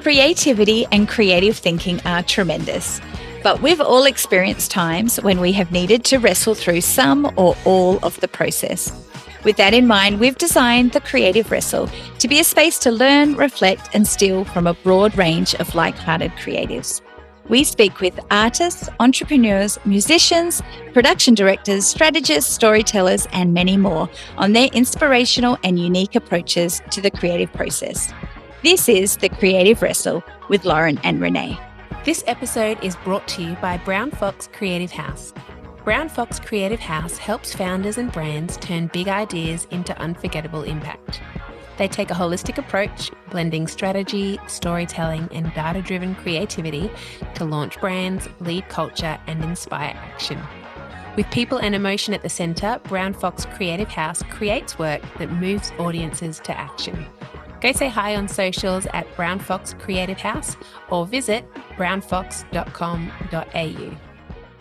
Creativity and creative thinking are tremendous, but we've all experienced times when we have needed to wrestle through some or all of the process. With that in mind, we've designed the Creative Wrestle to be a space to learn, reflect, and steal from a broad range of like-hearted creatives. We speak with artists, entrepreneurs, musicians, production directors, strategists, storytellers, and many more on their inspirational and unique approaches to the creative process. This is the Creative Wrestle with Lauren and Renee. This episode is brought to you by Brown Fox Creative House. Brown Fox Creative House helps founders and brands turn big ideas into unforgettable impact. They take a holistic approach, blending strategy, storytelling, and data-driven creativity to launch brands, lead culture, and inspire action. With people and emotion at the centre, Brown Fox Creative House creates work that moves audiences to action. Go say hi on socials at Brown Fox Creative House or visit brownfox.com.au.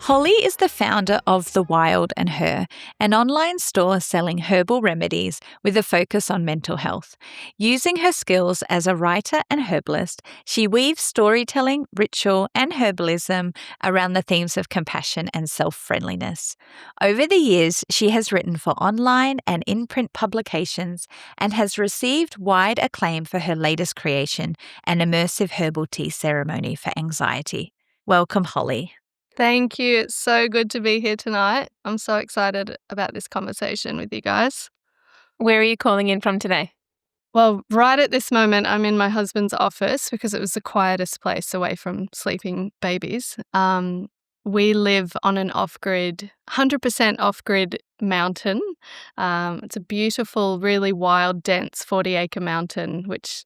Holly is the founder of The Wild and Her, an online store selling herbal remedies with a focus on mental health. Using her skills as a writer and herbalist, she weaves storytelling, ritual, and herbalism around the themes of compassion and self-friendliness. Over the years, she has written for online and in-print publications and has received wide acclaim for her latest creation, an immersive herbal tea ceremony for anxiety. Welcome, Holly. Thank you. It's so good to be here tonight. I'm so excited about this conversation with you guys. Where are you calling in from today? Well, right at this moment, I'm in my husband's office because it was the quietest place away from sleeping babies. We live on an off-grid, 100% off-grid mountain. It's a beautiful, really wild, dense 40-acre mountain, which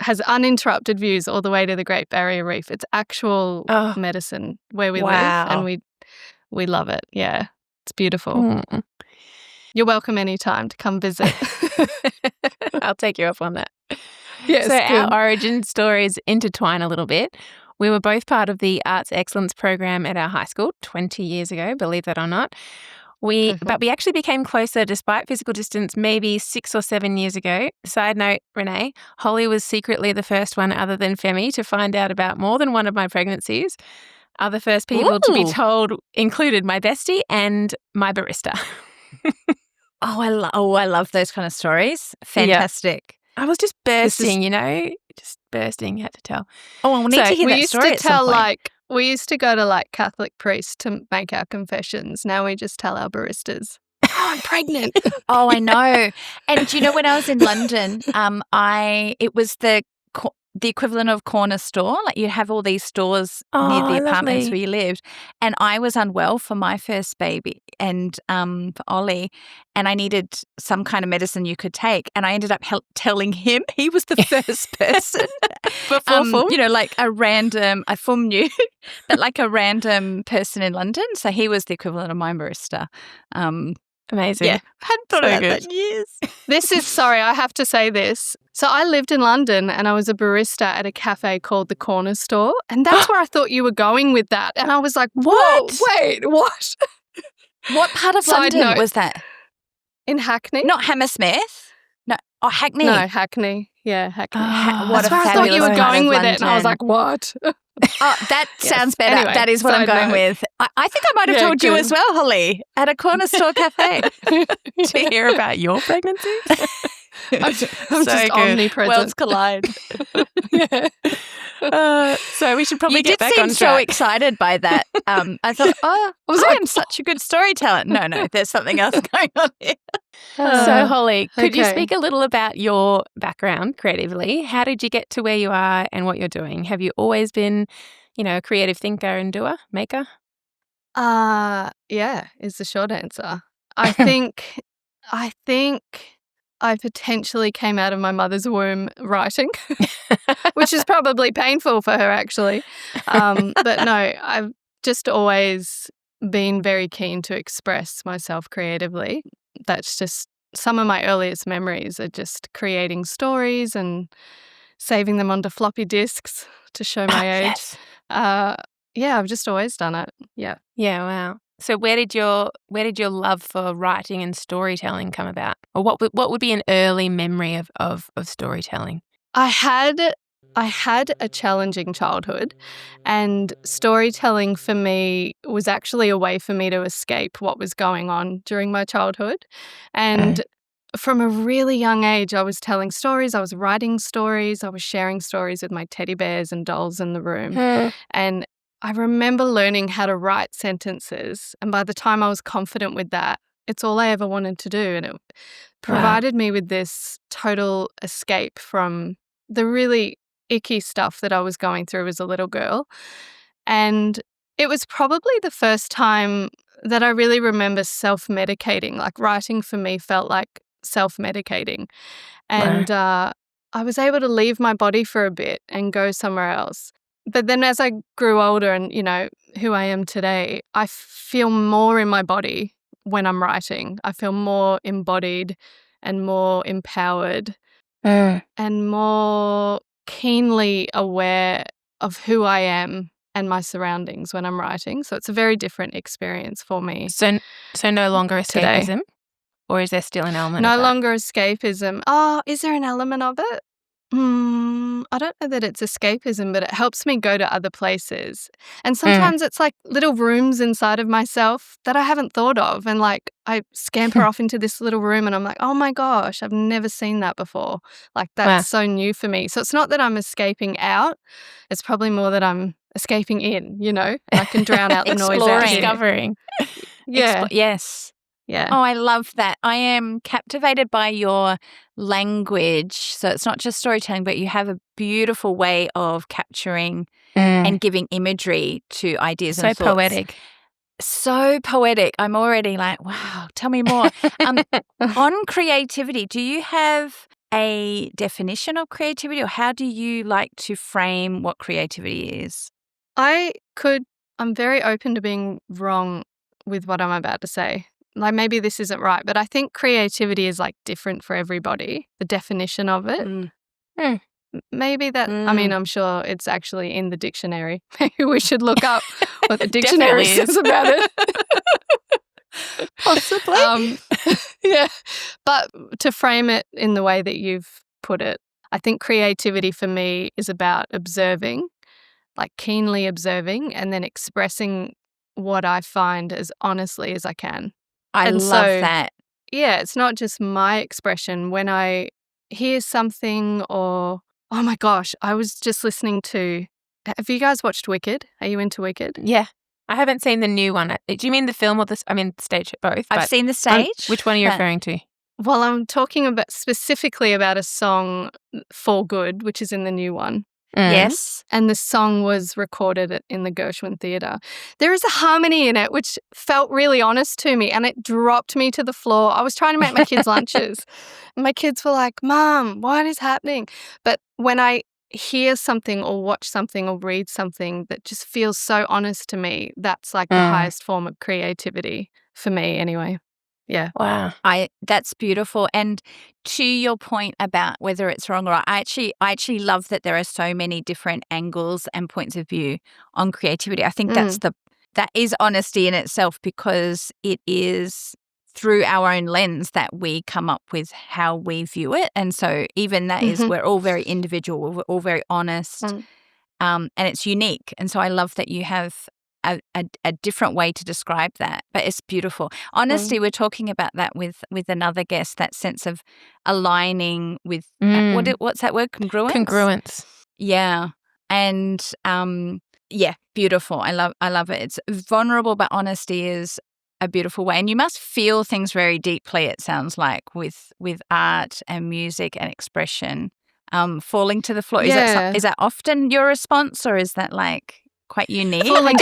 has uninterrupted views all the way to the Great Barrier Reef. It's actual medicine where we live, and we love it. Yeah, it's beautiful. You're welcome anytime to come visit. I'll take you up on that. Yes, so good. Our origin stories intertwine a little bit. We were both part of the Arts Excellence program at our high school 20 years ago, believe that or not. But we actually became closer despite physical distance maybe 6 or 7 years ago. Side note, Renee, Holly was secretly the first one other than Femi to find out about more than one of my pregnancies. Other first people to be told included my bestie and my barista. I love those kind of stories. Fantastic. Yeah. I was just bursting, just bursting, had to tell. Oh, I need to hear that story at some point. We used to go to Catholic priests to make our confessions. Now we just tell our baristas, I'm pregnant. Oh, I know. And when I was in London, it was the equivalent of corner store. Like you'd have all these stores near the apartments where you lived. And I was unwell for my first baby and for Ollie, and I needed some kind of medicine you could take. And I ended up telling him. He was the first person. Before Fum? I Fum knew, but a random person in London. So he was the equivalent of my barista. Amazing. Yeah, hadn't thought about that in years. I have to say this. So I lived in London and I was a barista at a cafe called the Corner Store. And that's where I thought you were going with that. And I was like, what? Whoa, wait, what? What part of London was that? In Hackney. Not Hammersmith? No. Oh, Hackney. No, Hackney. Yeah, Hackney. What that's where I thought you were going with it. And I was like, what? Oh, that sounds better. Anyway, that is what I'm going with. I think I might have told you as well, Holly, at a corner store cafe. To hear about your pregnancy. I'm just omnipresent. Worlds collide. So we should probably get back on track. You did seem so excited by that. I thought, I am such a good storyteller. No, there's something else going on here. So Holly, could you speak a little about your background creatively? How did you get to where you are and what you're doing? Have you always been, a creative thinker and doer, maker? Yeah, is the short answer. I think I potentially came out of my mother's womb writing, which is probably painful for her actually. But no, I've just always been very keen to express myself creatively. That's just some of my earliest memories are just creating stories and saving them onto floppy disks to show my age. Yes. I've just always done it. Yeah. Yeah, wow. So where did your love for writing and storytelling come about? Or what would be an early memory of storytelling? I had I had a challenging childhood, and storytelling for me was actually a way for me to escape what was going on during my childhood. And from a really young age, I was telling stories, I was writing stories, I was sharing stories with my teddy bears and dolls in the room. And I remember learning how to write sentences. And by the time I was confident with that, it's all I ever wanted to do. And it provided me with this total escape from the really icky stuff that I was going through as a little girl. And it was probably the first time that I really remember self-medicating. Like writing for me felt like self-medicating. And I was able to leave my body for a bit and go somewhere else. But then as I grew older and, who I am today, I feel more in my body when I'm writing. I feel more embodied and more empowered and more keenly aware of who I am and my surroundings when I'm writing. So it's a very different experience for me. So no longer escapism? Today. Or is there still an element No of that? longer escapism. Oh, is there an element of it? I don't know that it's escapism, but it helps me go to other places. And sometimes it's like little rooms inside of myself that I haven't thought of. And like I scamper off into this little room and I'm like, oh my gosh, I've never seen that before. Like that's so new for me. So it's not that I'm escaping out. It's probably more that I'm escaping in, and I can drown out the noise out here. Discovering. Yeah. Yes. Yeah. Oh, I love that. I am captivated by your language. So it's not just storytelling, but you have a beautiful way of capturing and giving imagery to ideas and thoughts. So poetic. So poetic. I'm already like, wow, tell me more. On creativity, do you have a definition of creativity, or how do you like to frame what creativity is? I'm very open to being wrong with what I'm about to say. Like maybe this isn't right, but I think creativity is like different for everybody, the definition of it. Maybe that, I mean, I'm sure it's actually in the dictionary. Maybe we should look up what the dictionary says about it. Possibly. Yeah. But to frame it in the way that you've put it, I think creativity for me is about observing, like keenly observing, and then expressing what I find as honestly as I can. I love that. Yeah, it's not just my expression. When I hear something or, oh my gosh, I was just listening to, have you guys watched Wicked? Are you into Wicked? Yeah. I haven't seen the new one. Do you mean the film or the stage? Both. I've seen the stage. Which one are you referring to? Well, I'm talking specifically about a song, For Good, which is in the new one. Yes. And the song was recorded in the Gershwin Theatre. There is a harmony in it which felt really honest to me, and it dropped me to the floor. I was trying to make my kids lunches. And my kids were like, Mom, what is happening? But when I hear something or watch something or read something that just feels so honest to me, that's like the highest form of creativity for me anyway. Yeah. Wow. That's beautiful. And to your point about whether it's wrong or right, I actually love that there are so many different angles and points of view on creativity. I think that is honesty in itself, because it is through our own lens that we come up with how we view it. And so even that is, we're all very individual, we're all very honest, and it's unique. And so I love that you have a different way to describe that, but it's beautiful. Honesty, we're talking about that with another guest, that sense of aligning with, what's that word? Congruence? Congruence. Yeah. And yeah, beautiful. I love it. It's vulnerable, but honesty is a beautiful way. And you must feel things very deeply, it sounds like, with art and music and expression falling to the floor. Yeah. Is that often your response, or is that like quite unique? I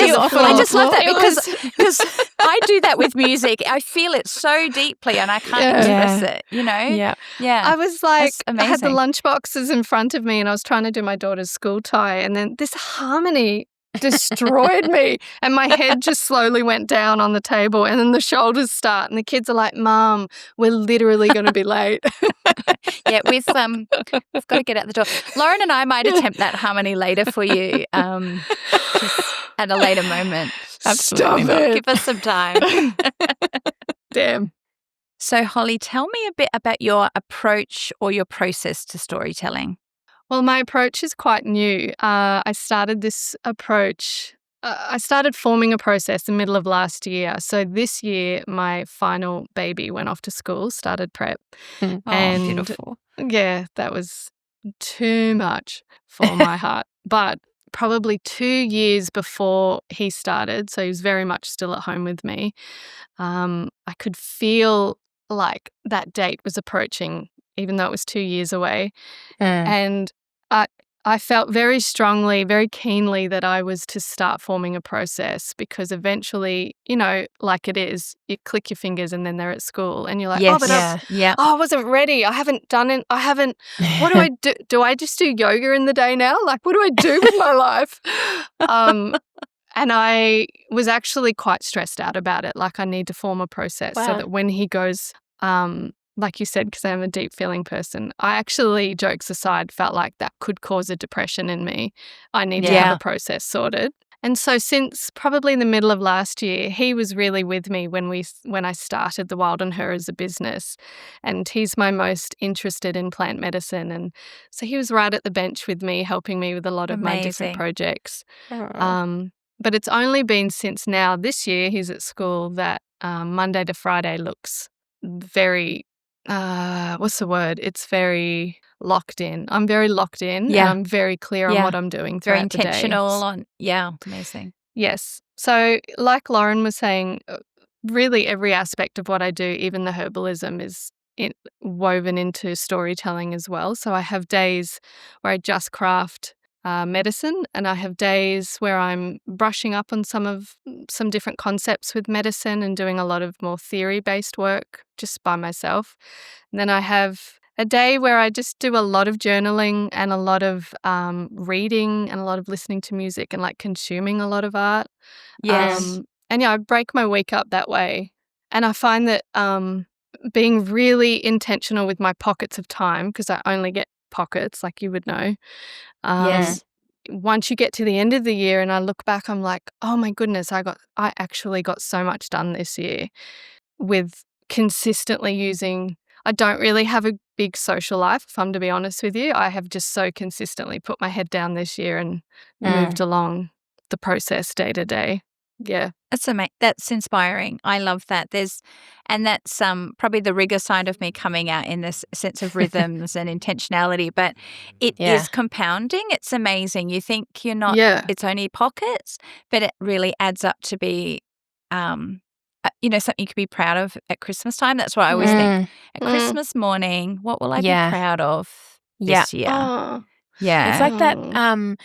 just love that because I do that with music. I feel it so deeply and I can't express it, Yeah. Yeah. I was like, That's I had the amazing. lunch boxes in front of me and I was trying to do my daughter's school tie, and then this harmony destroyed me, and my head just slowly went down on the table, and then the shoulders start, and the kids are like, Mom, we're literally going to be late. Yeah, we've got to get out the door. Lauren and I might attempt that harmony later for you, just at a later moment. Stop it. Give us some time. Damn. So, Holly, tell me a bit about your approach or your process to storytelling. Well, my approach is quite new. I started this approach. I started forming a process in the middle of last year. So this year, my final baby went off to school, started prep. Mm. Oh, And beautiful. yeah, that was too much for my heart. But probably 2 years before he started, so he was very much still at home with me, I could feel like that date was approaching, even though it was 2 years away. Mm. And I I felt very strongly, very keenly that I was to start forming a process because eventually, like it is, you click your fingers and then they're at school and you're like, oh, Yes. but Yeah. Yeah. I wasn't ready. I haven't done it. What do I do? Do I just do yoga in the day now? Like, what do I do with my life? And I was actually quite stressed out about it. Like, I need to form a process so Wow. that when he goes, like you said, because I'm a deep feeling person, I actually, jokes aside, felt like that could cause a depression in me. I need to have Yeah. a process sorted. And so since probably the middle of last year, he was really with me when I started The Wild and Her as a business. And he's my most interested in plant medicine. And so he was right at the bench with me, helping me with a lot of my different Amazing. projects. Oh. But it's only been since now, this year, he's at school, that Monday to Friday looks very, what's the word? It's very locked in. I'm very locked in and Yeah. I'm very clear on Yeah. what I'm doing Very throughout the day. intentional on. Yeah. Amazing. Yes. So like Lauren was saying, really every aspect of what I do, even the herbalism, is woven into storytelling as well. So I have days where I just craft medicine, and I have days where I'm brushing up on some different concepts with medicine and doing a lot of more theory-based work just by myself. And then I have a day where I just do a lot of journaling and a lot of reading and a lot of listening to music and like consuming a lot of art. Yes. And yeah, I break my week up that way. And I find that being really intentional with my pockets of time, because I only get pockets, like you would know. Yes. Once you get to the end of the year and I look back, I'm like, oh my goodness, I actually got so much done this year with consistently using. I don't really have a big social life, if I'm to be honest with you. I have just so consistently put my head down this year and moved along the process day to day. Yeah. That's inspiring. I love that. That's probably the rigor side of me coming out in this sense of rhythms and intentionality, but it Yeah. is compounding. It's amazing. You think you're not, Yeah. it's only pockets, but it really adds up to be, something you could be proud of at Christmas time. That's what I always think. At Mm. Christmas morning, what will I be Yeah. proud of Yeah. this year? Oh. Yeah. It's like that. Mm.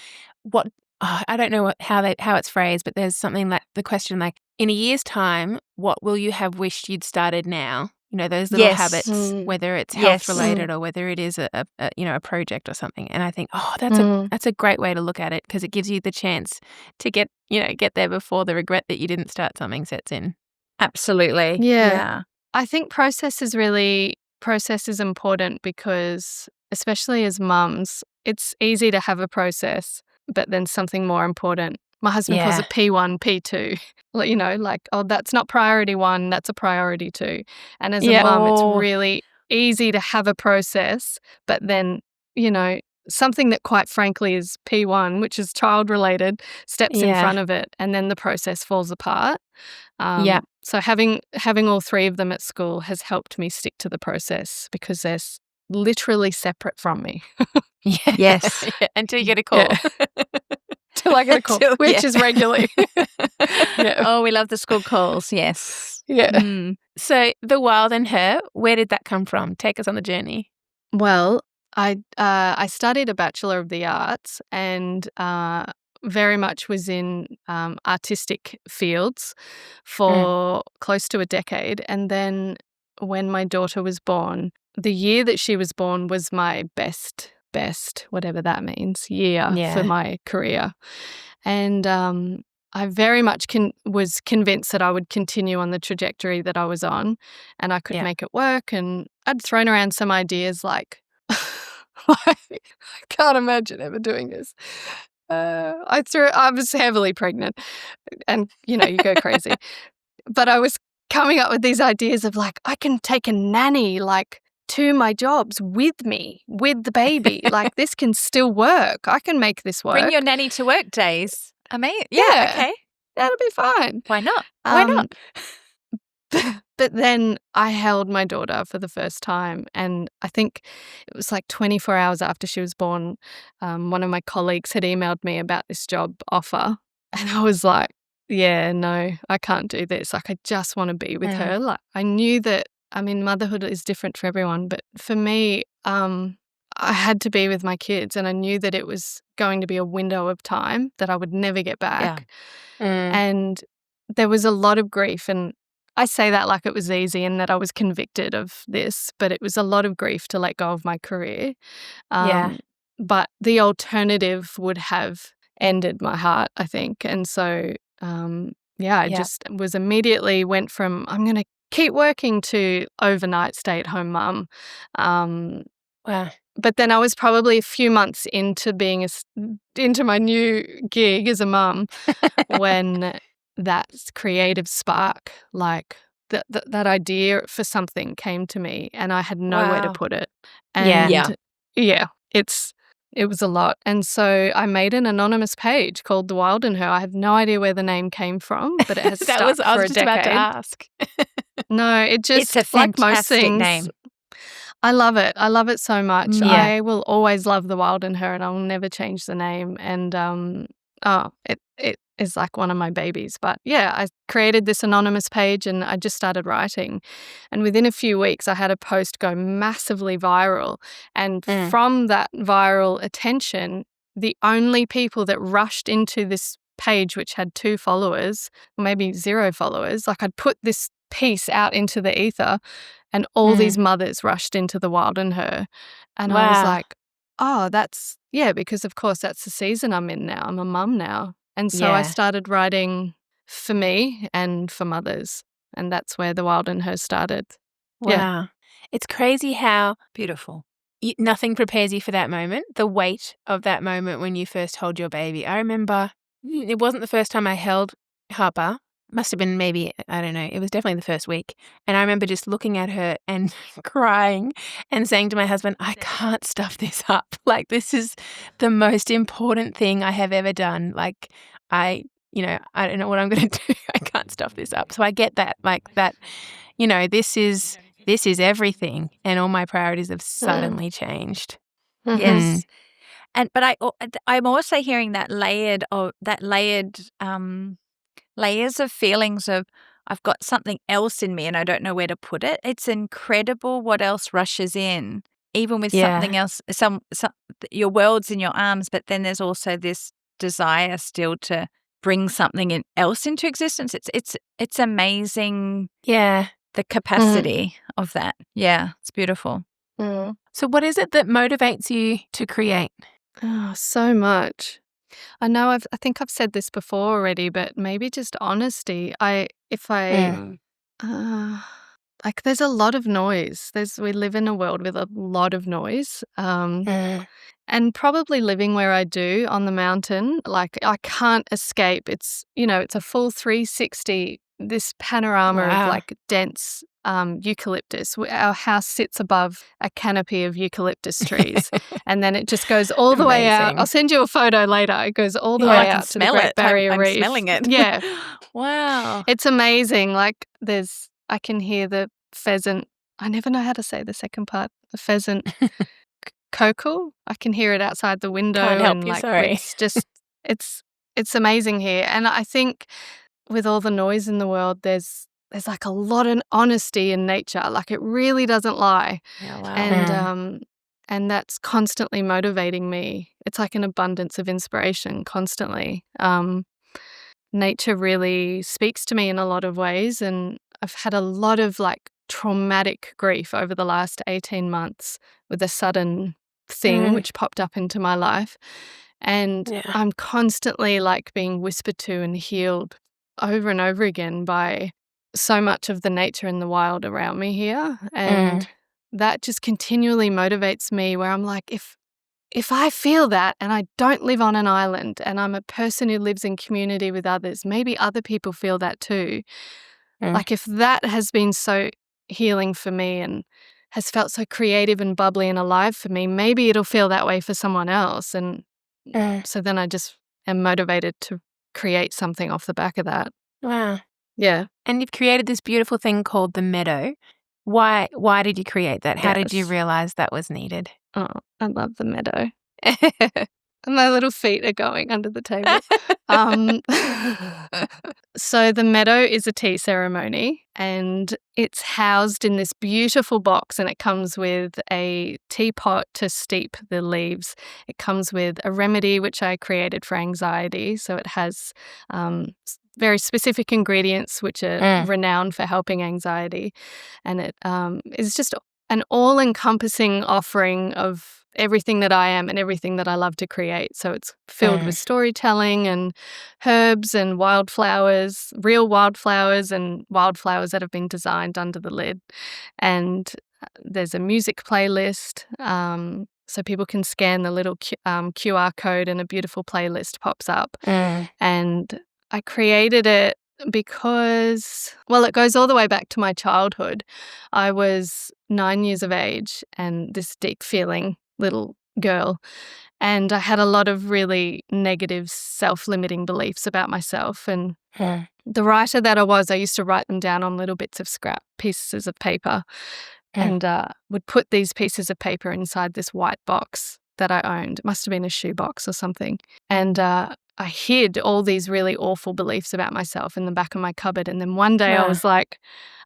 I don't know how it's phrased, but there's something like the question, like, in a year's time, what will you have wished you'd started now? Those little Yes. habits, Mm. whether it's Yes. health related or whether it is a project or something. And I think, Mm. that's a great way to look at it, because it gives you the chance to get there before the regret that you didn't start something sets in. Absolutely. Yeah. Yeah. I think process is important because, especially as mums, it's easy to have a process, but then something more important. My husband calls Yeah. it P1, P2. Like, oh, that's not priority 1, that's a priority 2. And as a Yeah. mum, it's Oh. really easy to have a process, but then, something that quite frankly is P1, which is child related, steps in Yeah. front of it, and then the process falls apart. Yeah. So having all 3 of them at school has helped me stick to the process because they're literally separate from me. Yeah. Yes. Yeah, until you get a call. Yeah. Till I get a call, which is regularly. Yeah. Oh, we love the school calls. Yes. Yeah. Mm. So The Wild and Her, where did that come from? Take us on the journey. Well, I studied a Bachelor of the Arts and very much was in artistic fields for close to a decade. And then when my daughter was born, the year that she was born was my best, whatever that means, year Yeah. for my career. And I very much was convinced that I would continue on the trajectory that I was on and I could Yeah. make it work. And I'd thrown around some ideas like, I can't imagine ever doing this. I was heavily pregnant and, you go crazy. But I was coming up with these ideas of like, I can take a nanny like to my jobs with me, with the baby. Like, this can still work. I can make this work. Bring your nanny to work days. Amazing. Yeah, okay. That'll be fine. Why not? Why not? But then I held my daughter for the first time, and I think it was like 24 hours after she was born, one of my colleagues had emailed me about this job offer, and I was like, yeah, no, I can't do this. Like, I just want to be with her. Like, I knew that, I mean, motherhood is different for everyone, but for me, I had to be with my kids, and I knew that it was going to be a window of time that I would never get back. And there was a lot of grief, and I say that like it was easy and that I was convicted of this, but it was a lot of grief to let go of my career. But the alternative would have ended my heart, I think. And so, I just was immediately went from I'm going to keep working to overnight stay-at-home mum. Wow. But then I was probably a few months into being into my new gig as a mum when that creative spark, like that idea for something came to me, and I had nowhere to put it. And it was a lot. And so I made an anonymous page called The Wild in Her. I have no idea where the name came from, but it has stuck for a decade. I was just about to ask. No, it just, it's a like most fantastic things, name. I love it. I love it so much. Yeah. I will always love The Wild in Her, and I will never change the name. And it is like one of my babies. But yeah, I created this anonymous page and I just started writing. And within a few weeks, I had a post go massively viral. And from that viral attention, the only people that rushed into this page, which had 2 followers, or maybe 0 followers, like I'd put this piece out into the ether, and all these mothers rushed into The Wild in Her. And I was like, oh, that's, because of course that's the season I'm in now. I'm a mum now. And so I started writing for me and for mothers. And that's where The Wild in Her started. Wow. Yeah. It's crazy how Beautiful. nothing prepares you for that moment, the weight of that moment when you first hold your baby. I remember it wasn't the first time I held Harper. Must have been maybe, I don't know, it was definitely the first week. And I remember just looking at her and crying and saying to my husband, I can't stuff this up. Like, this is the most important thing I have ever done. Like, I don't know what I'm going to do. I can't stuff this up. So I get that, like that, this is everything. And all my priorities have suddenly changed. Yes. But I'm also hearing that layered layers of feelings of I've got something else in me and I don't know where to put it. It's incredible what else rushes in, even with something else. Some your world's in your arms, but then there's also this desire still to bring something else into existence. It's amazing. Yeah, the capacity of that. Yeah, it's beautiful. So what is it that motivates you to create? Oh, so much. I know I think I've said this before already, but maybe just honesty. Like there's a lot of noise. We live in a world with a lot of noise. And probably living where I do on the mountain, like I can't escape. It's a full 360, this panorama of like dense eucalyptus. Our house sits above a canopy of eucalyptus trees, and then it just goes all the way out. I'll send you a photo later. It goes all the way out to the Great Barrier Reef. I'm smelling it. Yeah. Wow. It's amazing. Like I can hear the pheasant. I never know how to say the second part. The pheasant cockle. I can hear it outside the window. Can't help and you, like sorry. it's just it's amazing here. And I think with all the noise in the world, there's like a lot of honesty in nature. Like it really doesn't lie. Yeah, wow. And that's constantly motivating me. It's like an abundance of inspiration constantly. Nature really speaks to me in a lot of ways, and I've had a lot of like traumatic grief over the last 18 months with a sudden thing which popped up into my life. And I'm constantly like being whispered to and healed over and over again by so much of the nature and the wild around me here. And that just continually motivates me, where I'm like, if I feel that and I don't live on an island and I'm a person who lives in community with others, maybe other people feel that too. Like if that has been so healing for me and has felt so creative and bubbly and alive for me. Maybe it'll feel that way for someone else. And so then I just am motivated to create something off the back of that. Wow. Yeah. And you've created this beautiful thing called the Meadow. Why did you create that? How did you Yes. realize that was needed? Oh, I love the meadow. My little feet are going under the table. So the meadow is a tea ceremony, and it's housed in this beautiful box, and it comes with a teapot to steep the leaves. It comes with a remedy which I created for anxiety. So it has very specific ingredients which are renowned for helping anxiety. And it is just an all-encompassing offering of everything that I am and everything that I love to create. So it's filled with storytelling and herbs and wildflowers, real wildflowers and wildflowers that have been designed under the lid. And there's a music playlist, so people can scan the little QR code and a beautiful playlist pops up. And I created it because, well, it goes all the way back to my childhood. I was 9 years of age and this deep feeling little girl, and I had a lot of really negative self-limiting beliefs about myself. And the writer that I used to write them down on little bits of scrap pieces of paper, and would put these pieces of paper inside this white box that I owned. It must have been a shoebox or something. And I hid all these really awful beliefs about myself in the back of my cupboard. And then one day I was like,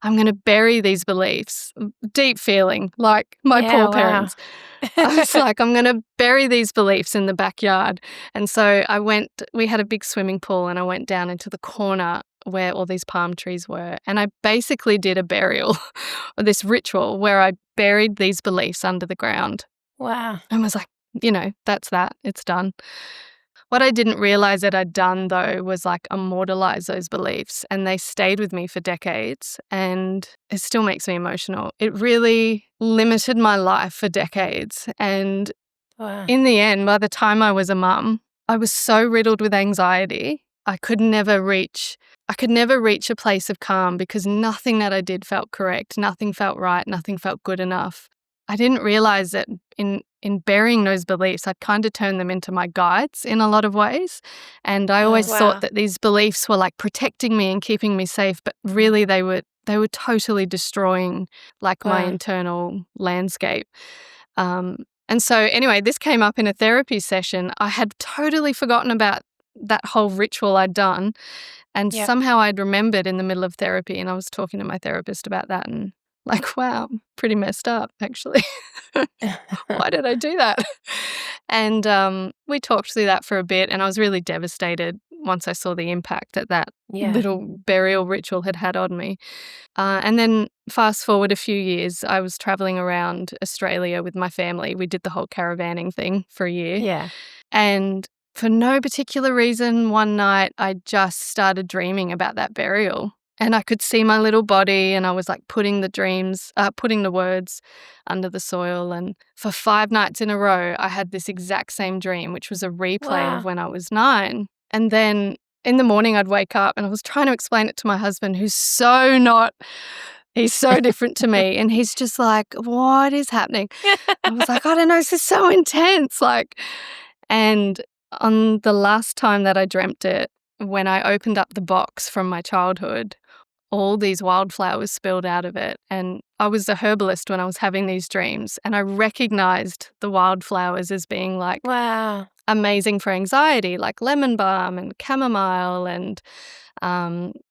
I'm going to bury these beliefs. Deep feeling, like my poor parents. I was like, I'm going to bury these beliefs in the backyard. And so we had a big swimming pool, and I went down into the corner where all these palm trees were. And I basically did a burial, or this ritual where I buried these beliefs under the ground. Wow. And was like, that's that. It's done. What I didn't realize that I'd done, though, was like immortalize those beliefs, and they stayed with me for decades, and it still makes me emotional. It really limited my life for decades. And in the end, by the time I was a mum, I was so riddled with anxiety. I could never reach a place of calm because nothing that I did felt correct. Nothing felt right. Nothing felt good enough. I didn't realize that in burying those beliefs, I'd kind of turned them into my guides in a lot of ways. And I always thought that these beliefs were like protecting me and keeping me safe, but really they were totally destroying like my internal landscape. And so anyway, this came up in a therapy session. I had totally forgotten about that whole ritual I'd done. And somehow I'd remembered in the middle of therapy, and I was talking to my therapist about that, and like, wow, pretty messed up, actually. Why did I do that? And we talked through that for a bit, and I was really devastated once I saw the impact that little burial ritual had on me. And then fast forward a few years, I was traveling around Australia with my family. We did the whole caravanning thing for a year. Yeah. And for no particular reason, one night I just started dreaming about that burial. And I could see my little body, and I was like putting the words under the soil. And for 5 nights in a row, I had this exact same dream, which was a replay of when I was 9. And then in the morning, I'd wake up, and I was trying to explain it to my husband, he's so different to me. And he's just like, what is happening? I was like, I don't know, this is so intense. And on the last time that I dreamt it, when I opened up the box from my childhood, all these wildflowers spilled out of it. And I was a herbalist when I was having these dreams, and I recognized the wildflowers as being like amazing for anxiety, like lemon balm and chamomile and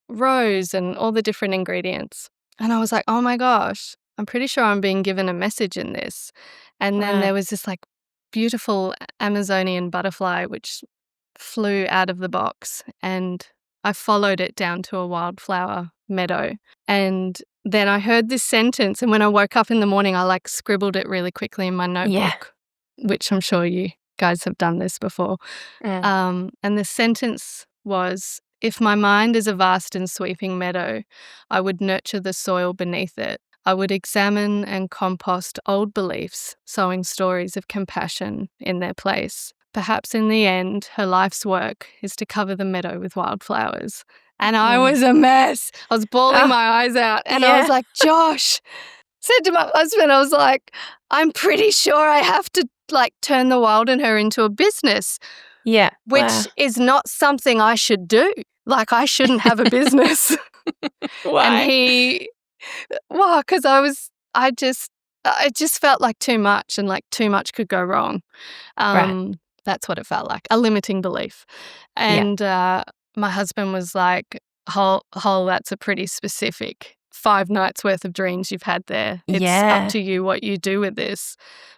rose and all the different ingredients. And I was like, oh my gosh, I'm pretty sure I'm being given a message in this. And then there was this like beautiful Amazonian butterfly which flew out of the box, and I followed it down to a wildflower meadow. And then I heard this sentence, and when I woke up in the morning, I like scribbled it really quickly in my notebook, which I'm sure you guys have done this before. And the sentence was, if my mind is a vast and sweeping meadow, I would nurture the soil beneath it. I would examine and compost old beliefs, sowing stories of compassion in their place. Perhaps in the end, her life's work is to cover the meadow with wildflowers. And I was a mess. I was bawling my eyes out. And I was like, Josh, said to my husband, I was like, I'm pretty sure I have to turn the wild in her into a business. Yeah. Which is not something I should do. I shouldn't have a business. Why? And because I just felt like too much and too much could go wrong. Right. That's what it felt like, a limiting belief. And my husband was like, Hol, that's a pretty specific 5 nights worth of dreams you've had there. It's up to you what you do with this.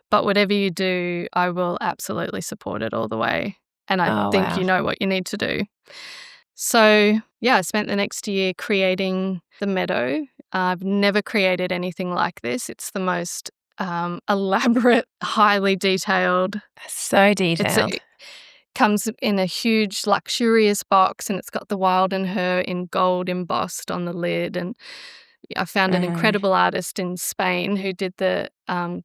But whatever you do, I will absolutely support it all the way. And I think you know what you need to do. So, I spent the next year creating the Meadow. I've never created anything like this. It's the most elaborate, highly detailed. So detailed. It comes in a huge, luxurious box, and it's got the wild in her in gold embossed on the lid. And I found an incredible artist in Spain who did the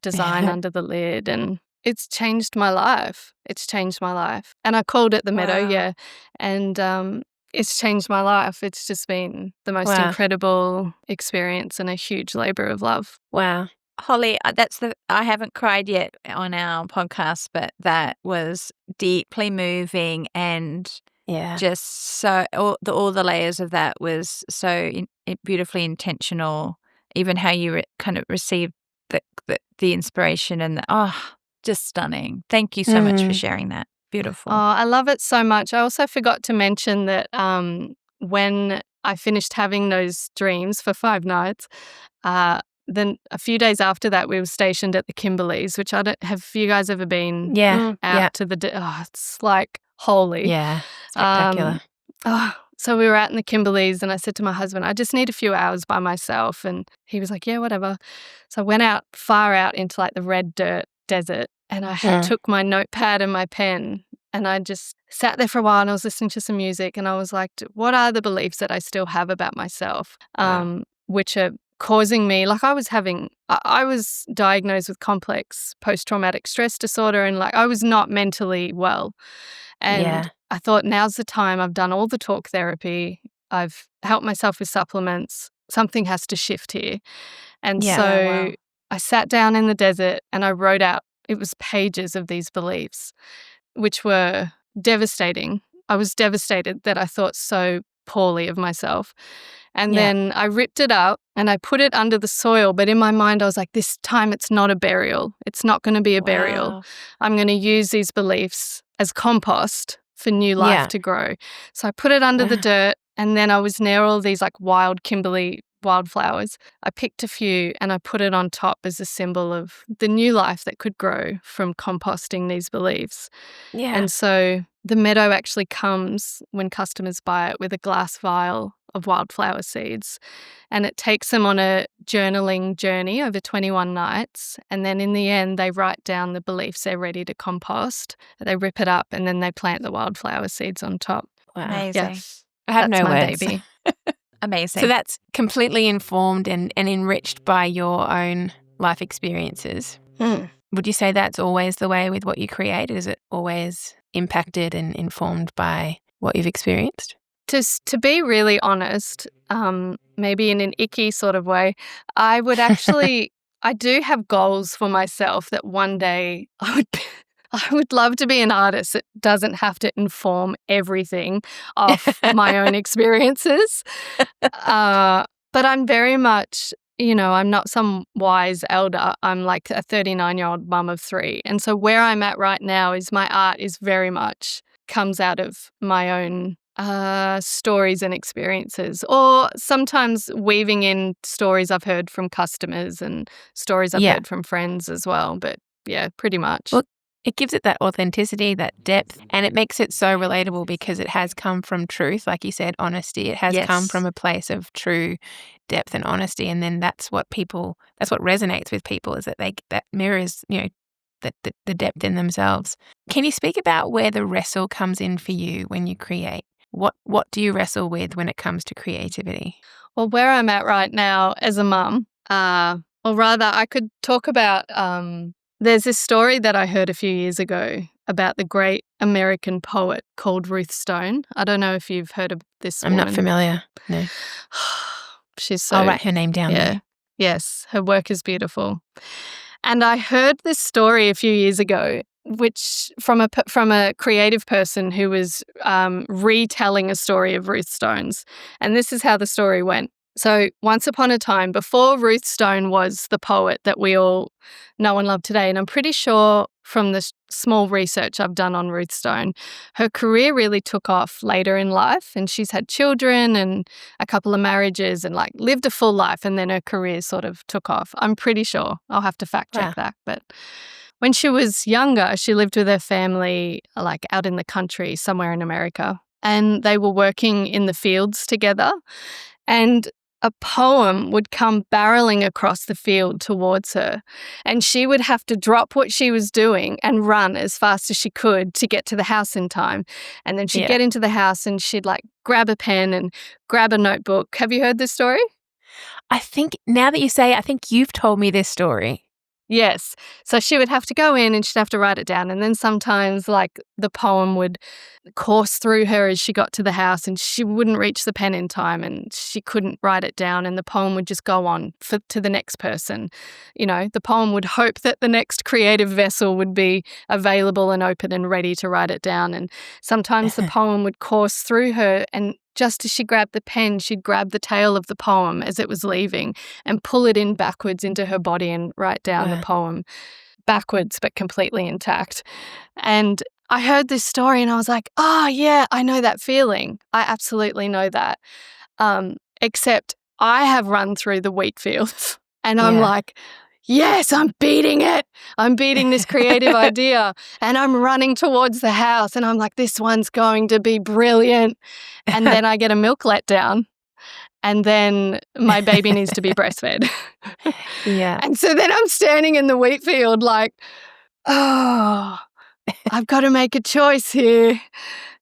design under the lid, and it's changed my life. And I called it the Meadow, and it's changed my life. It's just been the most incredible experience and a huge labor of love. Wow. Holly, I haven't cried yet on our podcast, but that was deeply moving, and just so all the layers of that was so beautifully intentional. Even how you kind of received the inspiration and just stunning. Thank you so much for sharing that. Beautiful. Oh, I love it so much. I also forgot to mention that when I finished having those dreams for 5 nights, then a few days after that, we were stationed at the Kimberleys, which have you guys ever been out to the it's like holy. Yeah, spectacular. So we were out in the Kimberleys, and I said to my husband, I just need a few hours by myself. And he was like, yeah, whatever. So I went far out into the red dirt desert, and I took my notepad and my pen, and I just sat there for a while, and I was listening to some music, and I was like, what are the beliefs that I still have about myself, which are causing me, I was diagnosed with complex post-traumatic stress disorder, and I was not mentally well. And I thought, now's the time. I've done all the talk therapy. I've helped myself with supplements. Something has to shift here. And I sat down in the desert and I wrote out, it was pages of these beliefs, which were devastating. I was devastated that I thought so poorly of myself. And then I ripped it up and I put it under the soil. But in my mind, I was like, this time it's not a burial. It's not going to be a burial. I'm going to use these beliefs as compost for new life to grow. So I put it under the dirt, and then I was near all these wild Kimberley wildflowers. I picked a few and I put it on top as a symbol of the new life that could grow from composting these beliefs. Yeah. And so the Meadow actually comes, when customers buy it, with a glass vial of wildflower seeds, and it takes them on a journaling journey over 21 nights. And then in the end, they write down the beliefs they're ready to compost. They rip it up, and then they plant the wildflower seeds on top. Wow. Amazing. Yes. I have no words. Baby. Amazing. So that's completely informed and enriched by your own life experiences. Would you say that's always the way with what you create? Is it always impacted and informed by what you've experienced? To be really honest, maybe in an icky sort of way, I would actually, I do have goals for myself that one day I would love to be an artist that doesn't have to inform everything of my own experiences. But I'm very much, I'm not some wise elder. I'm like a 39-year-old mum of 3. And so where I'm at right now is my art is very much comes out of my own stories and experiences, or sometimes weaving in stories I've heard from customers and stories I've heard from friends as well. But yeah, pretty much. Well, it gives it that authenticity, that depth, and it makes it so relatable because it has come from truth, like you said, honesty. It has come from a place of true depth and honesty, and then that's what resonates with people, is that that mirrors, the depth in themselves. Can you speak about where the wrestle comes in for you when you create? What do you wrestle with when it comes to creativity? Well, where I'm at right now as a mum, or rather I could talk about, there's this story that I heard a few years ago about the great American poet called Ruth Stone. I don't know if you've heard of this woman. I'm not familiar, no. She's so... I'll write her name down there. Yes, her work is beautiful. And I heard this story a few years ago, which from a creative person who was retelling a story of Ruth Stone's. And this is how the story went. So once upon a time, before Ruth Stone was the poet that we all know and love today, and I'm pretty sure from the small research I've done on Ruth Stone, her career really took off later in life, and she's had children and a couple of marriages and like lived a full life, and then her career sort of took off. I'm pretty sure. I'll have to fact check that. But when she was younger, she lived with her family like out in the country somewhere in America, and they were working in the fields together, and a poem would come barreling across the field towards her, and she would have to drop what she was doing and run as fast as she could to get to the house in time. And then she'd get into the house and she'd like grab a pen and grab a notebook. Have you heard this story? I think now that you say it, I think you've told me this story. Yes. So she would have to go in and she'd have to write it down. And then sometimes like the poem would course through her as she got to the house and she wouldn't reach the pen in time and she couldn't write it down and the poem would just go on to the next person. You know, the poem would hope that the next creative vessel would be available and open and ready to write it down. And sometimes the poem would course through her and just as she grabbed the pen, she'd grab the tail of the poem as it was leaving and pull it in backwards into her body and write down the poem backwards but completely intact. And I heard this story and I was like, oh, yeah, I know that feeling. I absolutely know that. Except I have run through the wheat fields and I'm like, yes, I'm beating it. I'm beating this creative idea and I'm running towards the house and I'm like, this one's going to be brilliant. And then I get a milk letdown and then my baby needs to be breastfed. And so then I'm standing in the wheat field like, oh, I've got to make a choice here.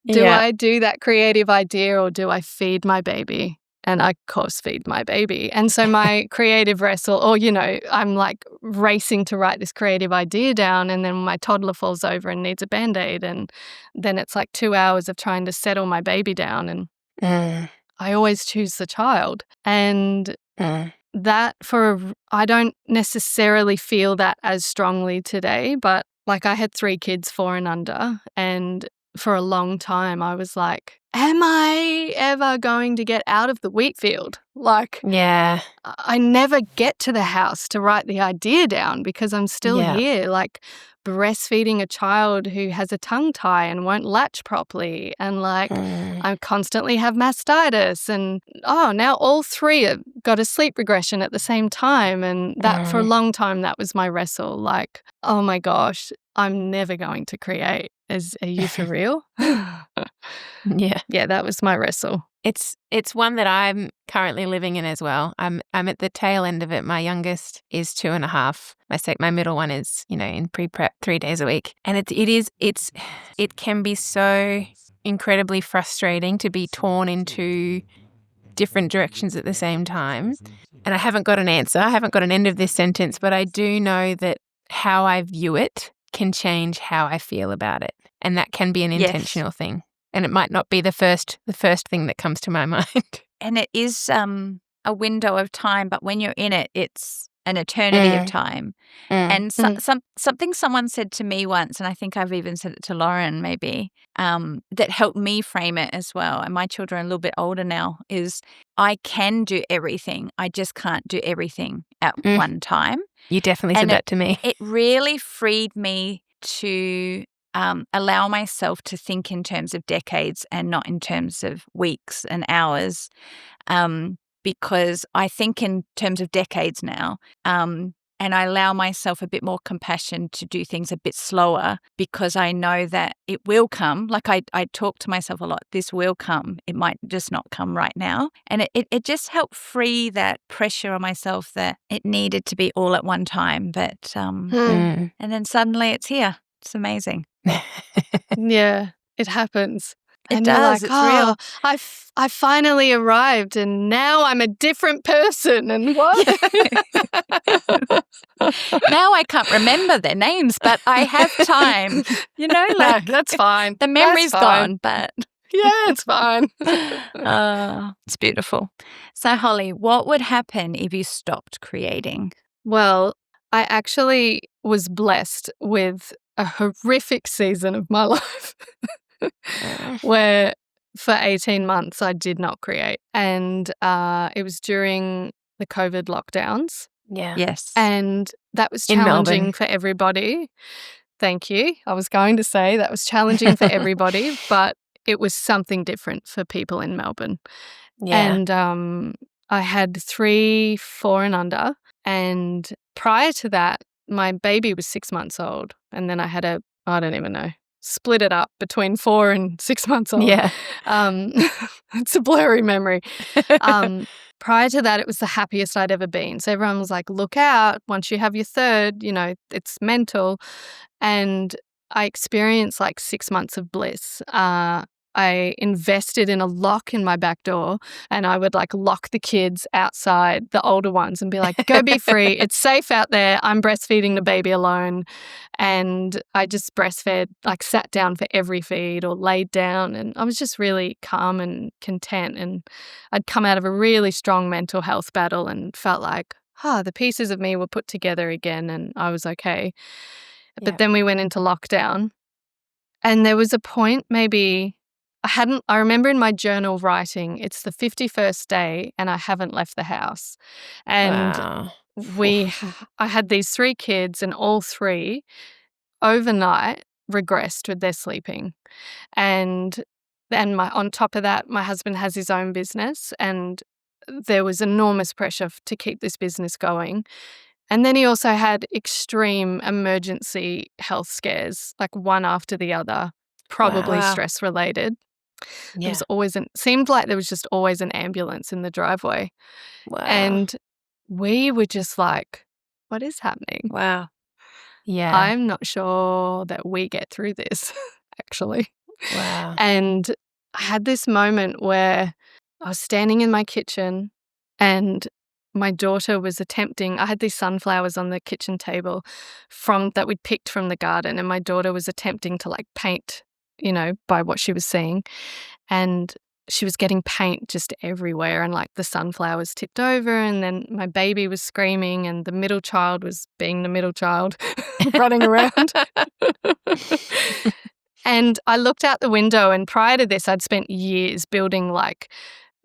Do I do that creative idea or do I feed my baby? And I, of course, feed my baby. And so my creative wrestle, or, you know, I'm like racing to write this creative idea down and then my toddler falls over and needs a Band-Aid. And then it's like 2 hours of trying to settle my baby down. And I always choose the child. And that I don't necessarily feel that as strongly today, but like I had 3 kids, 4 and under. And for a long time, I was like, am I ever going to get out of the wheat field? Like, I never get to the house to write the idea down because I'm still here, like breastfeeding a child who has a tongue tie and won't latch properly. And like, I constantly have mastitis. And now all 3 have got a sleep regression at the same time. And that for a long time, that was my wrestle. Like, oh my gosh, I'm never going to create. Are you for real? Yeah, that was my wrestle. It's one that I'm currently living in as well. I'm at the tail end of it. My youngest is 2.5. My middle one is, you know, in pre-prep 3 days a week. And it can be so incredibly frustrating to be torn into different directions at the same time. And I haven't got an answer. I haven't got an end of this sentence, but I do know that how I view it can change how I feel about it. And that can be an intentional thing. And it might not be the first thing that comes to my mind. And it is a window of time, but when you're in it, it's an eternity of time. And something someone said to me once, and I think I've even said it to Lauren maybe, that helped me frame it as well, and my children are a little bit older now, is I can do everything. I just can't do everything at one time. You definitely said that to me. It really freed me to allow myself to think in terms of decades and not in terms of weeks and hours, because I think in terms of decades now, and I allow myself a bit more compassion to do things a bit slower because I know that it will come. Like I talk to myself a lot, this will come. It might just not come right now. And it just helped free that pressure on myself that it needed to be all at one time. But and then suddenly it's here. It's amazing. Yeah, it happens. It does. Like, it's real. I finally arrived and now I'm a different person. And what? Now I can't remember their names, but I have time. You know, like no, that's fine. The memory's gone, but Yeah, it's fine. It's beautiful. So, Holly, what would happen if you stopped creating? Well, I actually was blessed with a horrific season of my life where for 18 months I did not create. And it was during the COVID lockdowns. Yeah. Yes. And that was In challenging Melbourne. for everybody. Thank you. I was going to say that was challenging for everybody, but it was something different for people in Melbourne. Yeah. And I had 3, 4 and under. And prior to that, my baby was 6 months old. And then I had I don't even know, split it up between 4 and 6 months old. Yeah. It's a blurry memory. Prior to that, it was the happiest I'd ever been. So everyone was like, look out, once you have your third, it's mental. And I experienced like 6 months of bliss. I invested in a lock in my back door, and I would like lock the kids outside, the older ones, and be like, go be free. It's safe out there. I'm breastfeeding the baby alone. And I just breastfed, like sat down for every feed or laid down. And I was just really calm and content. And I'd come out of a really strong mental health battle and felt like, the pieces of me were put together again and I was okay. Yeah. But then we went into lockdown, and there was a point I remember in my journal writing, it's the 51st day and I haven't left the house. And Wow. I had these 3 kids, and all 3 overnight regressed with their sleeping. And then on top of that, my husband has his own business, and there was enormous pressure to keep this business going. And then he also had extreme emergency health scares, like one after the other, probably Wow. stress related. Yeah. There was always seemed like there was just always an ambulance in the driveway. Wow. And we were just like, what is happening? Wow. Yeah. I'm not sure that we get through this, actually. Wow. And I had this moment where I was standing in my kitchen, and my daughter was I had these sunflowers on the kitchen table that we'd picked from the garden, and my daughter was attempting to like paint, by what she was seeing. And she was getting paint just everywhere, and like the sunflowers tipped over, and then my baby was screaming, and the middle child was being the middle child running around. And I looked out the window, and prior to this, I'd spent years building like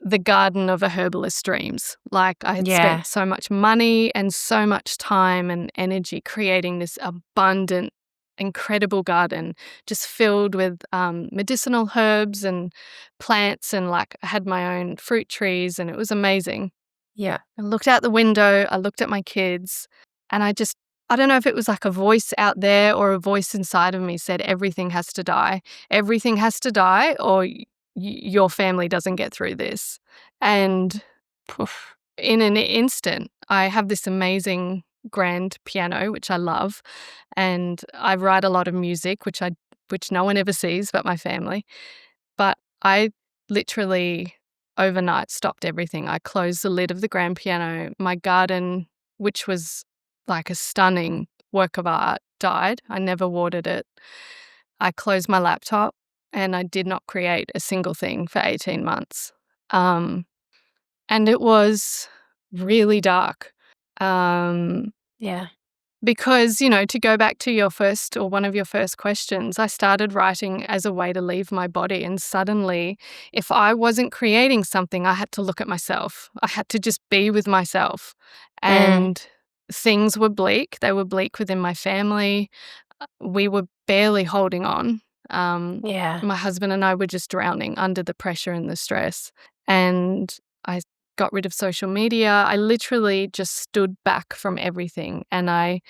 the garden of a herbalist's dreams. Like I had Yeah. spent so much money and so much time and energy creating this abundant, incredible garden just filled with medicinal herbs and plants, and like I had my own fruit trees, and it was amazing. Yeah. I looked out the window, I looked at my kids, and I don't know if it was like a voice out there or a voice inside of me said, everything has to die. Everything has to die, or your family doesn't get through this. And in an instant, I have this amazing grand piano, which I love, and I write a lot of music, which no one ever sees but my family. But I literally overnight stopped everything. I closed the lid of the grand piano. My garden, which was like a stunning work of art, died. I never watered it. I closed my laptop, and I did not create a single thing for 18 months. And it was really dark. Yeah. Because, to go back to your first or one of your first questions, I started writing as a way to leave my body. And suddenly, if I wasn't creating something, I had to look at myself. I had to just be with myself. And things were bleak. They were bleak within my family. We were barely holding on. Yeah. My husband and I were just drowning under the pressure and the stress. And I got rid of social media. I literally just stood back from everything, and I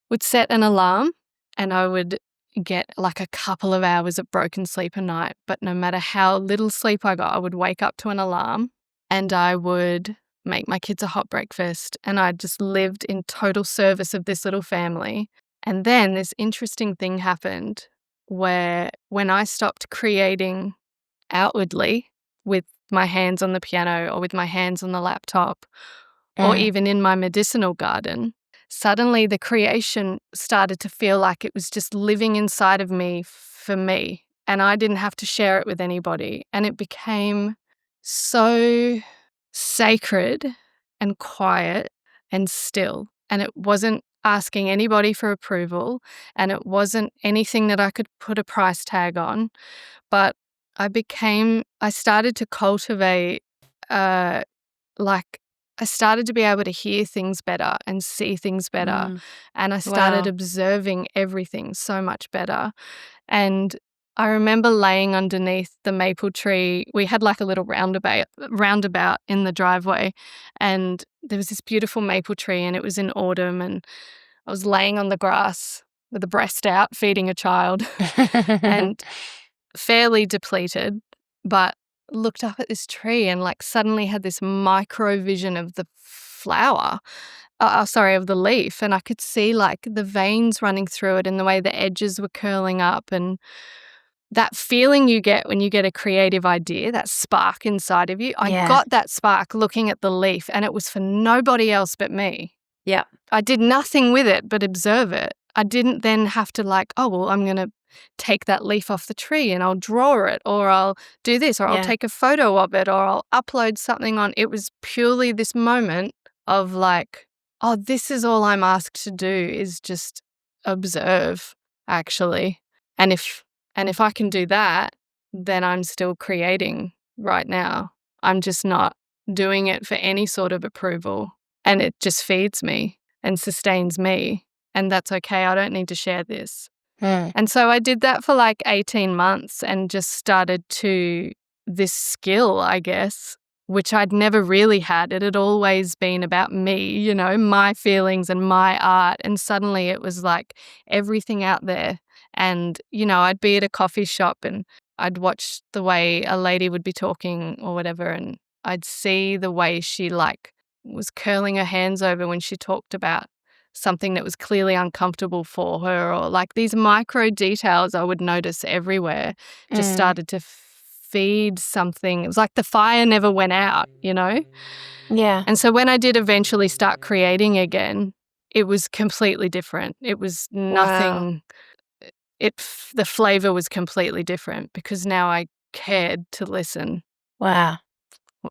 would set an alarm, and I would get like a couple of hours of broken sleep a night. But no matter how little sleep I got, I would wake up to an alarm, and I would make my kids a hot breakfast, and I just lived in total service of this little family. And then this interesting thing happened where when I stopped creating outwardly with my hands on the piano or with my hands on the laptop or even in my medicinal garden, suddenly the creation started to feel like it was just living inside of me for me. and I didn't have to share it with anybody. And it became so sacred and quiet and still. And it wasn't asking anybody for approval, and it wasn't anything that I could put a price tag on. But I started to cultivate, uh, like, I started to be able to hear things better and see things better. And I started Wow. observing everything so much better. And I remember laying underneath the maple tree. We had like a little roundabout in the driveway, and there was this beautiful maple tree, and it was in autumn, and I was laying on the grass with a breast out, feeding a child, and fairly depleted, but looked up at this tree and like suddenly had this micro vision of the flower. Of the leaf, and I could see like the veins running through it and the way the edges were curling up, and that feeling you get when you get a creative idea, that spark inside of you. I Yeah. got that spark looking at the leaf, and it was for nobody else but me. Yeah. I did nothing with it but observe it. I didn't then have to like, oh, well, I'm going to take that leaf off the tree and I'll draw it, or I'll do this, or I'll Yeah. take a photo of it, or I'll upload something on. It was purely this moment of like, oh, this is all I'm asked to do is just observe, actually. And if I can do that, then I'm still creating right now. I'm just not doing it for any sort of approval. And it just feeds me and sustains me. And that's okay. I don't need to share this. And so I did that for like 18 months and just started this skill, I guess, which I'd never really had. It had always been about me, my feelings and my art. And suddenly it was like everything out there. And, I'd be at a coffee shop and I'd watch the way a lady would be talking or whatever, and I'd see the way she like was curling her hands over when she talked about something that was clearly uncomfortable for her, or like these micro details I would notice everywhere just started to feed something. It was like the fire never went out, Yeah. And so when I did eventually start creating again, it was completely different. It was nothing. The flavor was completely different because now I cared to listen. Wow.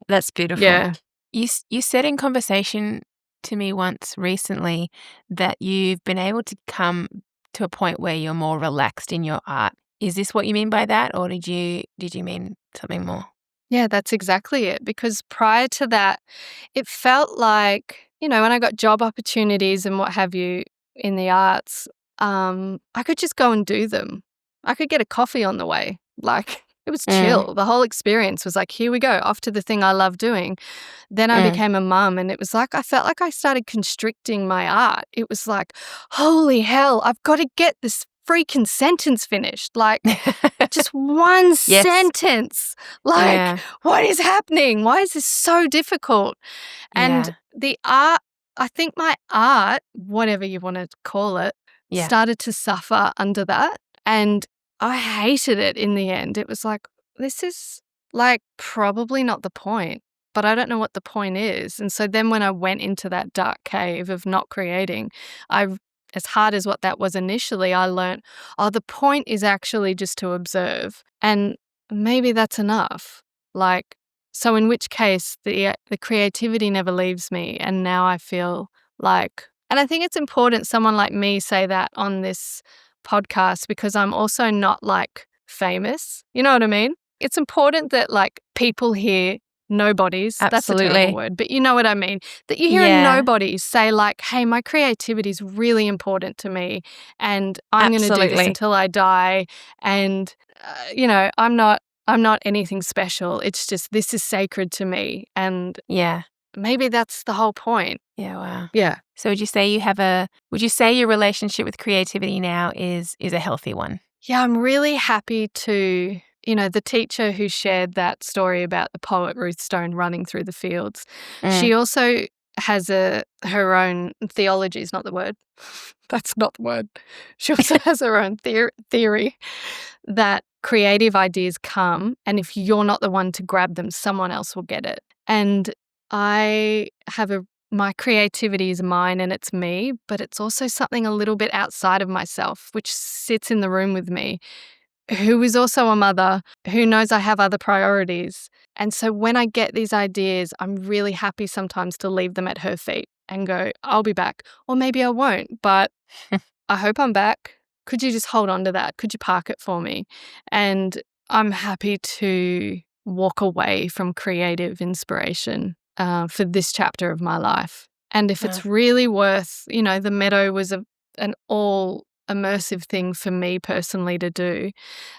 That's beautiful. Yeah. You said in conversation to me once recently that you've been able to come to a point where you're more relaxed in your art. Is this what you mean by that, or did you mean something more? Yeah, that's exactly it. Because prior to that, it felt like, when I got job opportunities and what have you in the arts, I could just go and do them. I could get a coffee on the way. Like, it was chill. The whole experience was like, here we go, off to the thing I love doing. Then I became a mum, and it was like, I felt like I started constricting my art. It was like, holy hell, I've got to get this freaking sentence finished. Like, just one sentence. Like, what is happening? Why is this so difficult? And the art, I think my art, whatever you want to call it, started to suffer under that. And I hated it in the end. It was like, this is like probably not the point, but I don't know what the point is. And so then when I went into that dark cave of not creating, as hard as what that was initially, I learned, the point is actually just to observe. And maybe that's enough. Like, so in which case the creativity never leaves me. And now I feel like, and I think it's important someone like me say that on this podcast, because I'm also not like famous. You know what I mean? It's important that like people hear nobodies. That's a terrible word, but you know what I mean? That you hear a nobody say like, hey, my creativity is really important to me and I'm going to do this until I die. And, I'm not anything special. It's just, this is sacred to me. And maybe that's the whole point. Yeah. Wow. Yeah. So would you say your relationship with creativity now is a healthy one? Yeah, I'm really happy to, the teacher who shared that story about the poet Ruth Stone running through the fields. She also has her own theology is not the word. That's not the word. She also has her own theory that creative ideas come, and if you're not the one to grab them, someone else will get it. And I have my creativity is mine and it's me, but it's also something a little bit outside of myself, which sits in the room with me. who is also a mother, who knows I have other priorities. And so when I get these ideas, I'm really happy sometimes to leave them at her feet and go, I'll be back. Or maybe I won't, but I hope I'm back. Could you just hold on to that? Could you park it for me? And I'm happy to walk away from creative inspiration for this chapter of my life. And if it's really worth, the Meadow was an all immersive thing for me personally to do.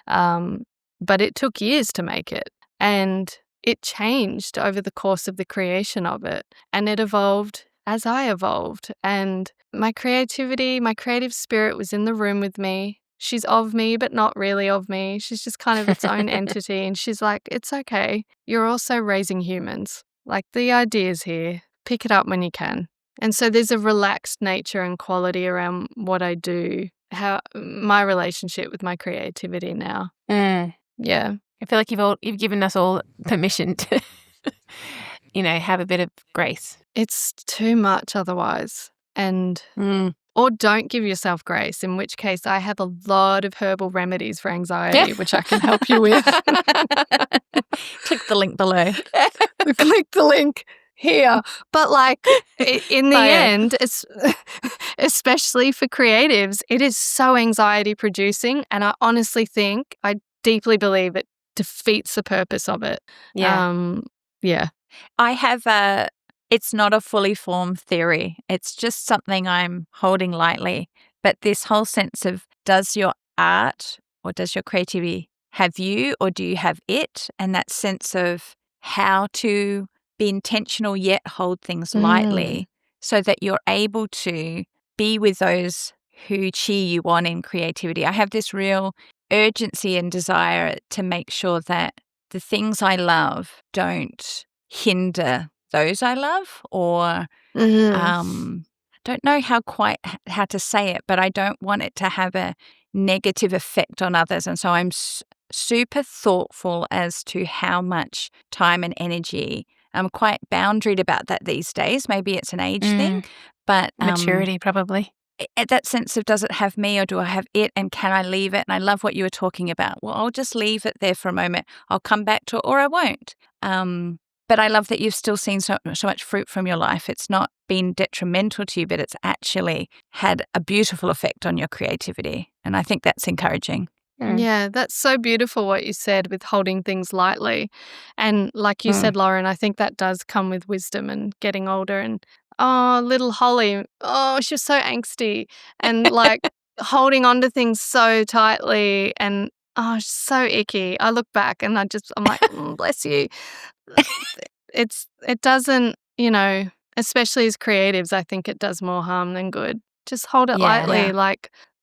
But it took years to make it. And it changed over the course of the creation of it. And it evolved as I evolved. And my creativity, my creative spirit was in the room with me. She's of me, but not really of me. She's just kind of its own entity. And she's like, it's okay. You're also raising humans. Like, the idea's here. Pick it up when you can. And so there's a relaxed nature and quality around what I do, how my relationship with my creativity now. Yeah. I feel like you've given us all permission to, have a bit of grace. It's too much otherwise. And or don't give yourself grace, in which case I have a lot of herbal remedies for anxiety, which I can help you with. Click the link below. Click the link here. But in the end, it's, especially for creatives, it is so anxiety producing. And I honestly think, I deeply believe it defeats the purpose of it. Yeah. I have it's not a fully formed theory. It's just something I'm holding lightly. But this whole sense of, does your art or does your creativity have you, or do you have it? And that sense of how to be intentional yet hold things lightly so that you're able to be with those who cheer you on in creativity. I have this real urgency and desire to make sure that the things I love don't hinder those I love, or don't know how to say it, but I don't want it to have a negative effect on others. And so I'm super thoughtful as to how much time and energy. I'm quite boundaried about that these days. Maybe it's an age thing, but maturity probably. That sense of, does it have me or do I have it, and can I leave it? And I love what you were talking about. Well, I'll just leave it there for a moment. I'll come back to it, or I won't. But I love that you've still seen so much fruit from your life. It's not been detrimental to you, but it's actually had a beautiful effect on your creativity. And I think that's encouraging. Yeah, that's so beautiful what you said with holding things lightly. And like you said, Lauren, I think that does come with wisdom and getting older. And little Holly, she was so angsty and holding on to things so tightly, and she's so icky. I look back and I'm like, bless you. It doesn't, especially as creatives, I think it does more harm than good. Just hold it lightly.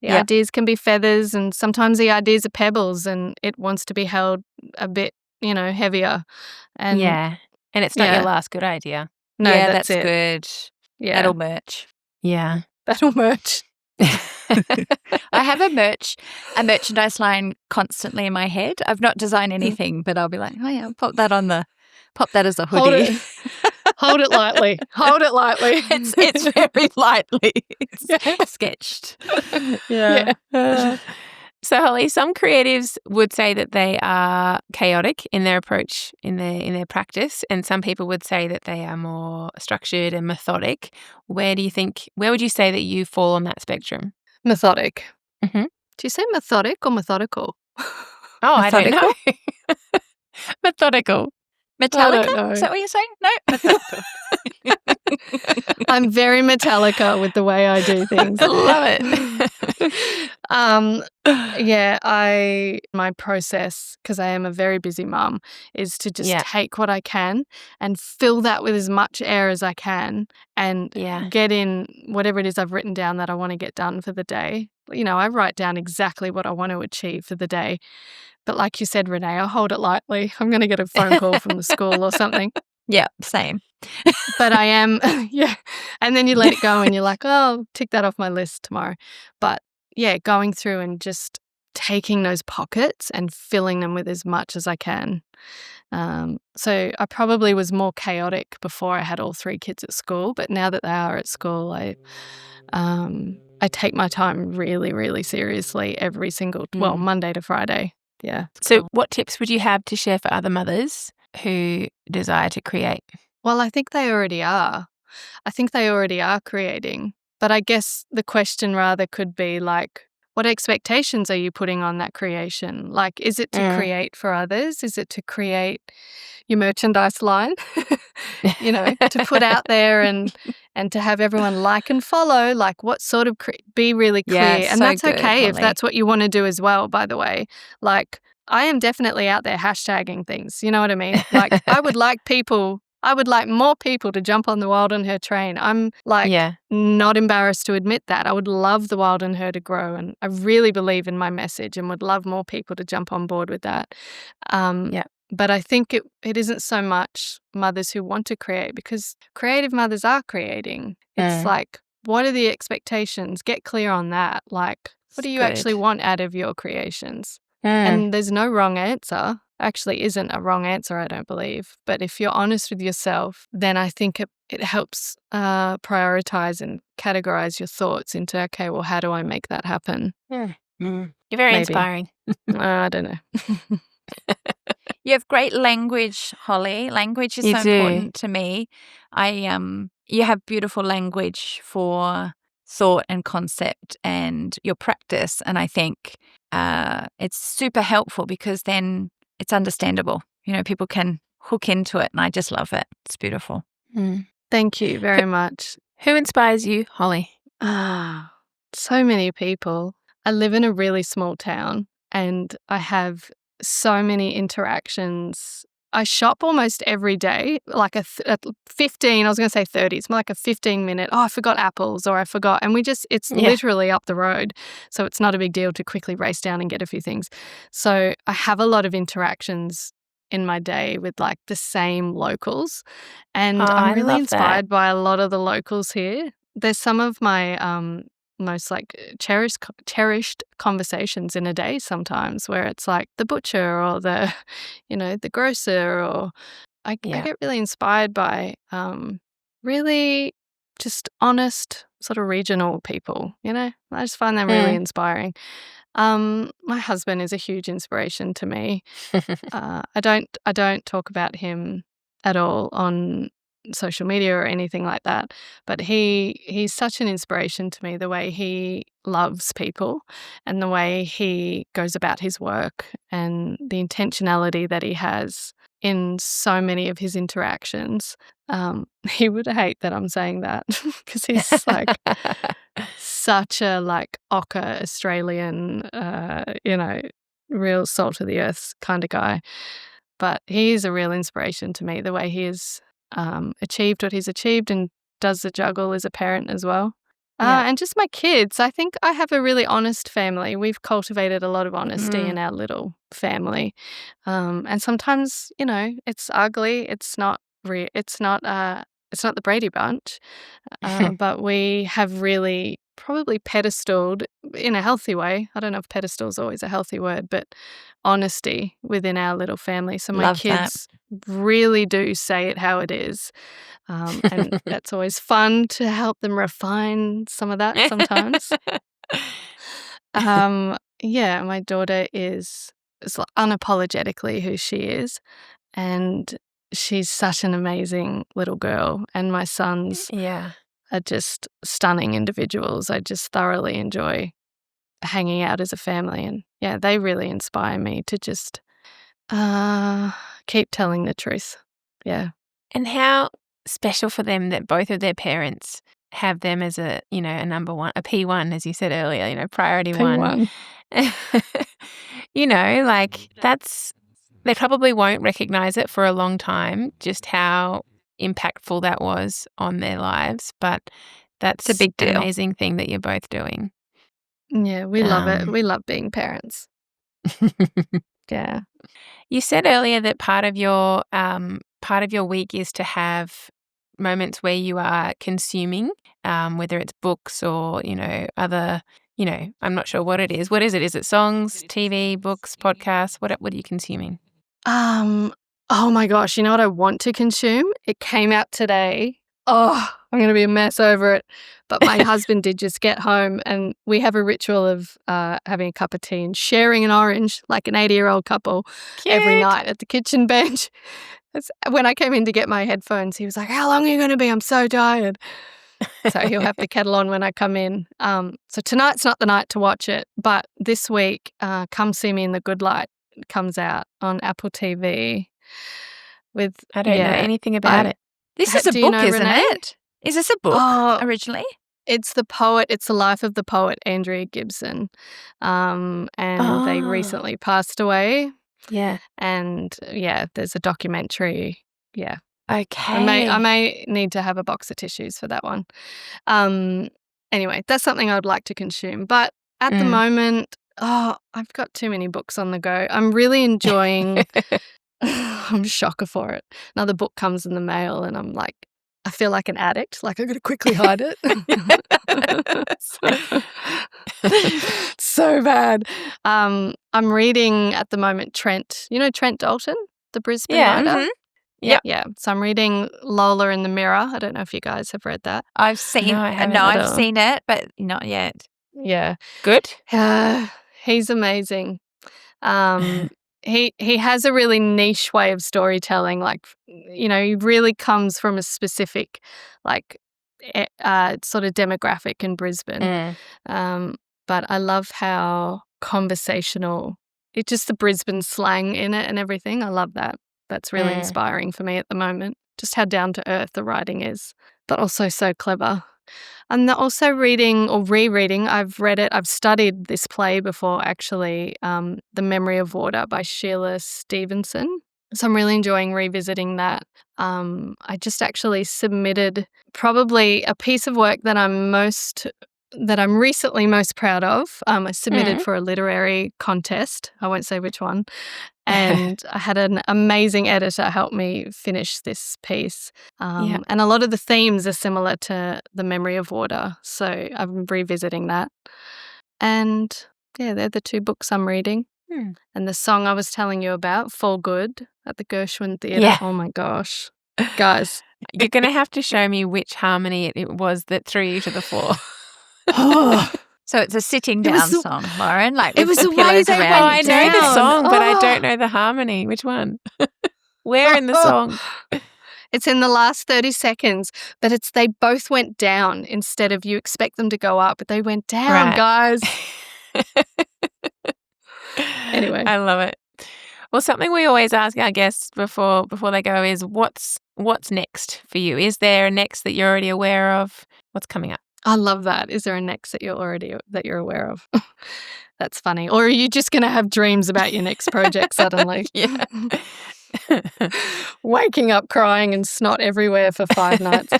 Yeah. The ideas can be feathers, and sometimes the ideas are pebbles, and it wants to be held a bit, heavier. And and it's not your last good idea. No, that's it. Good. Yeah. That'll merch. Yeah. That'll merch. I have a merchandise line constantly in my head. I've not designed anything, but I'll be like, oh yeah, pop that as a hoodie. Hold it lightly. Hold it lightly. It's very lightly. It's sketched. Yeah. So Holly, some creatives would say that they are chaotic in their approach in their practice, and some people would say that they are more structured and methodic. Where would you say that you fall on that spectrum? Methodic. Mm-hmm. Do you say methodic or methodical? I don't know. Methodical. Metallica? Is that what you're saying? No, Metallica. I'm very Metallica with the way I do things. I love it. My process, because I am a very busy mum, is to just take what I can and fill that with as much air as I can, and get in whatever it is I've written down that I want to get done for the day. I write down exactly what I want to achieve for the day. But like you said, Renee, I'll hold it lightly. I'm going to get a phone call from the school or something. Yeah, same. But I am, And then you let it go and you're like, oh, I'll tick that off my list tomorrow. But going through and just taking those pockets and filling them with as much as I can. So I probably was more chaotic before I had all 3 kids at school, but now that they are at school, I take my time really, really seriously every single, Monday to Friday. Yeah. So what tips would you have to share for other mothers who desire to create? Well, I think they already are. I think they already are creating. But I guess the question rather could be like, what expectations are you putting on that creation? Like, is it to create for others? Is it to create your merchandise line? To put out there and to have everyone like and follow, like what sort of be really clear. Yeah, and so that's good, okay if Holly. that's what you want to do as well, by the way. Like, I am definitely out there hashtagging things. You know what I mean? Like, I would like more people to jump on the Wild and Her train. I'm not embarrassed to admit that. I would love the Wild and Her to grow, and I really believe in my message and would love more people to jump on board with that. But I think it isn't so much mothers who want to create, because creative mothers are creating. It's like, what are the expectations? Get clear on that. Like, what do you actually want out of your creations? And there's no wrong answer. Actually isn't a wrong answer, I don't believe. But if you're honest with yourself, then I think it helps prioritize and categorize your thoughts into, okay, well, how do I make that happen? You're very inspiring. I don't know. You have great language, Holly. Language is You so do. important to me. You have beautiful language for thought and concept and your practice. And I think it's super helpful because then it's understandable. People can hook into it, and I just love it. It's beautiful. Thank you very much. Who inspires you, Holly? So many people. I live in a really small town and I have so many interactions. I shop almost every day, like a 15, I was going to say 30, it's more like a 15-minute, I forgot apples, or I forgot. And it's literally up the road. So it's not a big deal to quickly race down and get a few things. So I have a lot of interactions in my day with like the same locals. And I'm really inspired by a lot of the locals here. There's some of my most like cherished conversations in a day sometimes, where it's like the butcher or the the grocer, or I get really inspired by really just honest sort of regional people. I just find them really inspiring. My husband is a huge inspiration to me. I don't talk about him at all on social media or anything like that, but he's such an inspiration to me, the way he loves people and the way he goes about his work and the intentionality that he has in so many of his interactions. He would hate that I'm saying that because he's like such a like ochre Australian, real salt of the earth kind of guy. But he is a real inspiration to me, the way he has achieved what he's achieved and does the juggle as a parent as well. And just my kids. I think I have a really honest family. We've cultivated a lot of honesty in our little family. And sometimes, it's ugly. It's not the Brady Bunch. But we have really probably pedestaled in a healthy way. I don't know if pedestal is always a healthy word, but honesty within our little family. So my kids really do say it how it is. And that's always fun to help them refine some of that sometimes. My daughter is unapologetically who she is. And she's such an amazing little girl. And my sons are just stunning individuals. I just thoroughly enjoy hanging out as a family. And they really inspire me to just keep telling the truth. Yeah. And how special for them that both of their parents have them as a number one, a P1, as you said earlier, priority P1. one. That's, they probably won't recognize it for a long time, just how impactful that was on their lives. But that's a big deal. An amazing thing that you're both doing. Yeah, we love it. We love being parents. Yeah. You said earlier that part of your week is to have moments where you are consuming, whether it's books or other I'm not sure what it is. What is it? Is it songs, TV, books, podcasts? What are you consuming? Oh my gosh, you know what I want to consume? It came out today. Oh, I'm going to be a mess over it. But my husband did just get home, and we have a ritual of having a cup of tea and sharing an orange like an 80-year-old couple every Cute. night at the kitchen bench. When I came in to get my headphones, he was like, "How long are you going to be? I'm so tired." So he'll have the kettle on when I come in. So tonight's not the night to watch it, but this week, Come See Me in the Good Light comes out on Apple TV. I don't know anything about it. This is a Do you book, know isn't Renee? it? Is this a book Oh, originally? it's the life of the poet Andrea Gibson. And they recently passed away. Yeah. And there's a documentary. Yeah. Okay. I may need to have a box of tissues for that one. Anyway, that's something I'd like to consume. But at the moment, I've got too many books on the go. I'm really enjoying I'm a shocker for it. Another book comes in the mail and I'm like, I feel like an addict. Like I've got to quickly hide it. So bad. I'm reading at the moment Trent. You know Trent Dalton, the Brisbane writer? Mm-hmm. Yep. Yeah. So I'm reading Lola in the Mirror. I don't know if you guys have read that. I've seen No, I haven't I've seen it, but not yet. Yeah. Good. He's amazing. He has a really niche way of storytelling. Like, he really comes from a specific, like, sort of demographic in Brisbane. But I love how conversational, it's just the Brisbane slang in it and everything. I love that. That's really inspiring for me at the moment. Just how down to earth the writing is, but also so clever. I'm also reading or rereading. I've read it. I've studied this play before, actually. The Memory of Water by Sheila Stevenson. So I'm really enjoying revisiting that. I just actually submitted probably a piece of work that I'm recently most proud of. I submitted for a literary contest. I won't say which one. And I had an amazing editor help me finish this piece. And a lot of the themes are similar to The Memory of Water. So I'm revisiting that. And they're the two books I'm reading. And the song I was telling you about, Fall Good, at the Gershwin Theatre. Yeah. Oh my gosh. Guys. You're going to have to show me which harmony it was that threw you to the floor. So it's a sitting down song, Lauren. Like it was the the way pillows they around. I know the down. song, but I don't know the harmony. Which one? Where in the song? It's in the last 30 seconds, but they both went down instead of you expect them to go up, but they went down, guys. Anyway. I love it. Well, something we always ask our guests before they go is what's next for you? Is there a next that you're already aware of? What's coming up? I love that. Is there a next that you're aware of? That's funny. Or are you just going to have dreams about your next project suddenly? Yeah. Waking up crying and snot everywhere for 5 nights.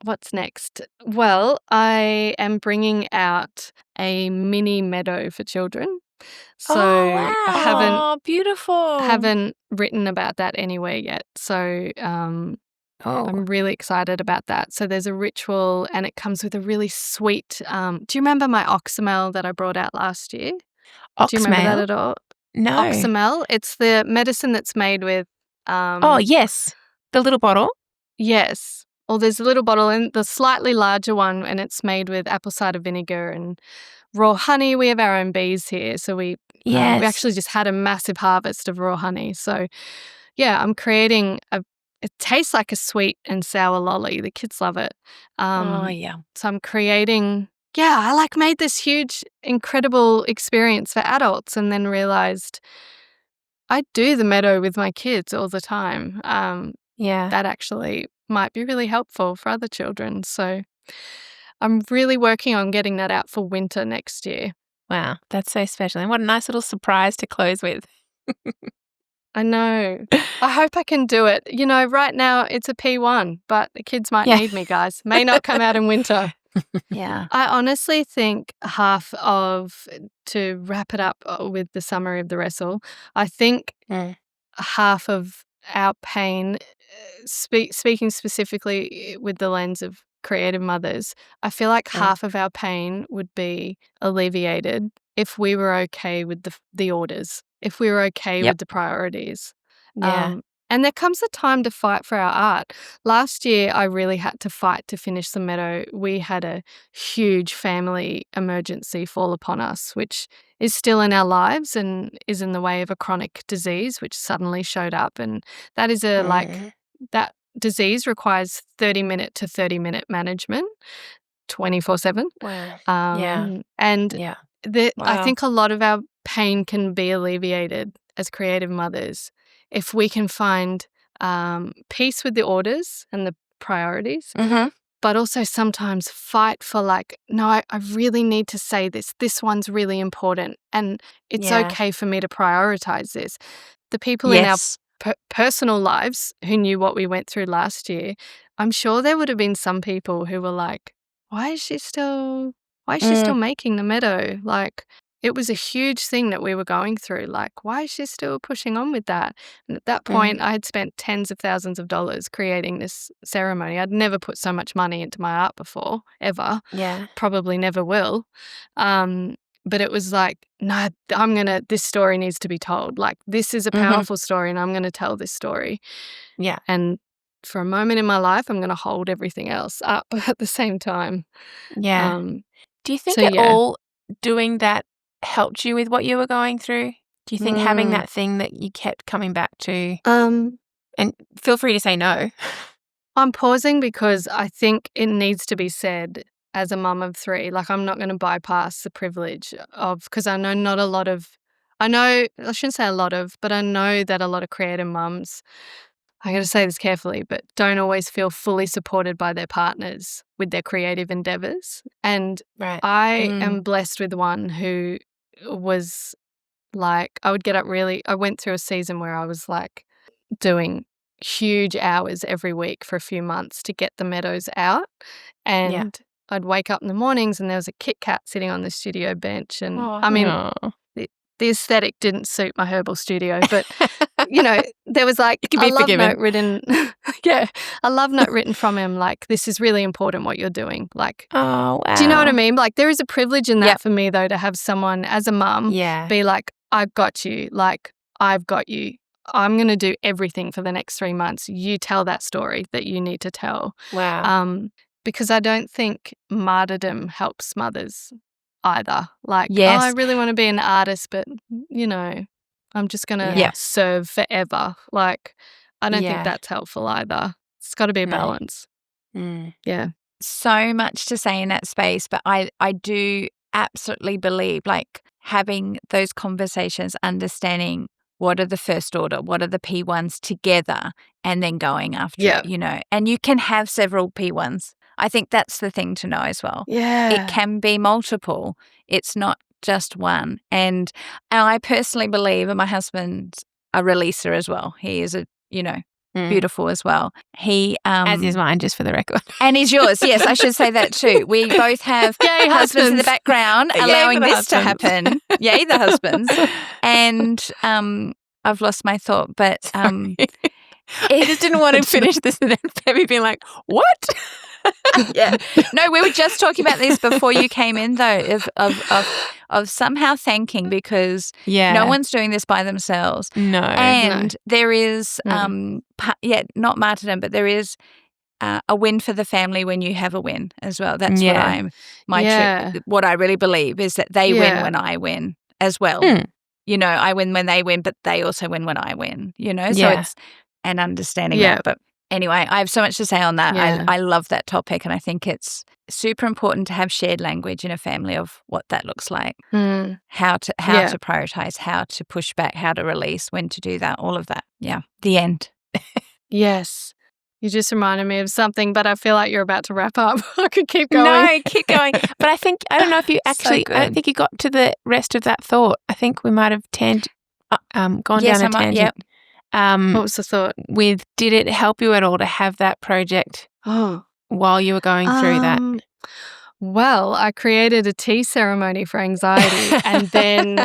What's next? Well, I am bringing out a mini Meadow for children. So wow. I Beautiful. haven't written about that anywhere yet. So I'm really excited about that. So there's a ritual and it comes with a really sweet, do you remember my oxymel that I brought out last year? Oxymel? Do you remember that at all? No. Oxymel, it's the medicine that's made with... yes. The little bottle? Yes. Well, there's a little bottle and the slightly larger one and it's made with apple cider vinegar and raw honey. We have our own bees here. So we actually just had a massive harvest of raw honey. So I'm creating it tastes like a sweet and sour lolly. The kids love it. So I'm creating, I made this huge, incredible experience for adults and then realized I do the Meadow with my kids all the time. That actually might be really helpful for other children. So I'm really working on getting that out for winter next year. Wow, that's so special. And what a nice little surprise to close with. I know. I hope I can do it. Right now it's a P1, but the kids might need me, guys. May not come out in winter. Yeah. I honestly think to wrap it up with the summary of the wrestle, I think half of our pain, speaking specifically with the lens of creative mothers, I feel like half of our pain would be alleviated if we were okay with the orders, if we were okay with the priorities. Yeah. And there comes a time to fight for our art. Last year, I really had to fight to finish the Meadow. We had a huge family emergency fall upon us, which is still in our lives and is in the way of a chronic disease, which suddenly showed up. And that is that disease requires 30-minute to 30-minute management, 24/7. Wow. And Yeah. I think a lot of our pain can be alleviated as creative mothers if we can find peace with the orders and the priorities, but also sometimes fight for no, I really need to say this. This one's really important, and it's okay for me to prioritize this. The people in our personal lives who knew what we went through last year, I'm sure there would have been some people who were like, why is she still making the Meadow? It was a huge thing that we were going through. Why is she still pushing on with that? And at that point, I had spent tens of thousands of dollars creating this ceremony. I'd never put so much money into my art before, ever. Yeah. Probably never will. But it was no, this story needs to be told. This is a powerful story, and I'm going to tell this story. Yeah. And for a moment in my life, I'm going to hold everything else up at the same time. Yeah. Do you think at all doing that helped you with what you were going through? Do you think having that thing that you kept coming back to? And feel free to say no. I'm pausing because I think it needs to be said as a mum of 3. I'm not going to bypass the privilege of, because I know I shouldn't say a lot of, but I know that a lot of creative mums, I got to say this carefully, but don't always feel fully supported by their partners with their creative endeavors. And I am blessed with one who was I would get up I went through a season where I was doing huge hours every week for a few months to get the Meadows out. And I'd wake up in the mornings and there was a Kit Kat sitting on the studio bench. And the aesthetic didn't suit my herbal studio, but there was a love note written. A love note written from him, this is really important what you're doing. Oh, wow. Do you know what I mean? There is a privilege in that for me, though, to have someone as a mum be I've got you. I've got you. I'm going to do everything for the next 3 months. You tell that story that you need to tell. Wow. Because I don't think martyrdom helps mothers either. I really want to be an artist, but, I'm just going to serve forever. I don't think that's helpful either. It's got to be a balance. Yeah. So much to say in that space, but I do absolutely believe having those conversations, understanding what are the first order, what are the P1s together, and then going after it, and you can have several P1s. I think that's the thing to know as well. Yeah. It can be multiple. It's not just one. And I personally believe, and my husband's a releaser as well. He is beautiful as well. He as is mine, just for the record. And is yours. Yes, I should say that too. We both have husbands in the background allowing this to happen. Yay, the husbands. And I've lost my thought, but I just didn't want to finish this and then Febby being like, what? Yeah. No, we were just talking about this before you came in, though, of somehow thanking, because no one's doing this by themselves. No. And there is, not martyrdom, but there is a win for the family when you have a win as well. That's what I really believe is that they win when I win as well. I win when they win, but they also win when I win, So it's an understanding that. But anyway, I have so much to say on that. I love that topic, and I think it's super important to have shared language in a family of what that looks like, how to prioritize, how to push back, how to release, when to do that, all of that. Yeah, the end. Yes. You just reminded me of something, but I feel like you're about to wrap up. I could keep going. No, keep going. But I don't know if you actually, I don't think you got to the rest of that thought. I think we might have gone down a tangent. Yep. What was the thought? Did it help you at all to have that project while you were going through that? Well, I created a tea ceremony for anxiety, and then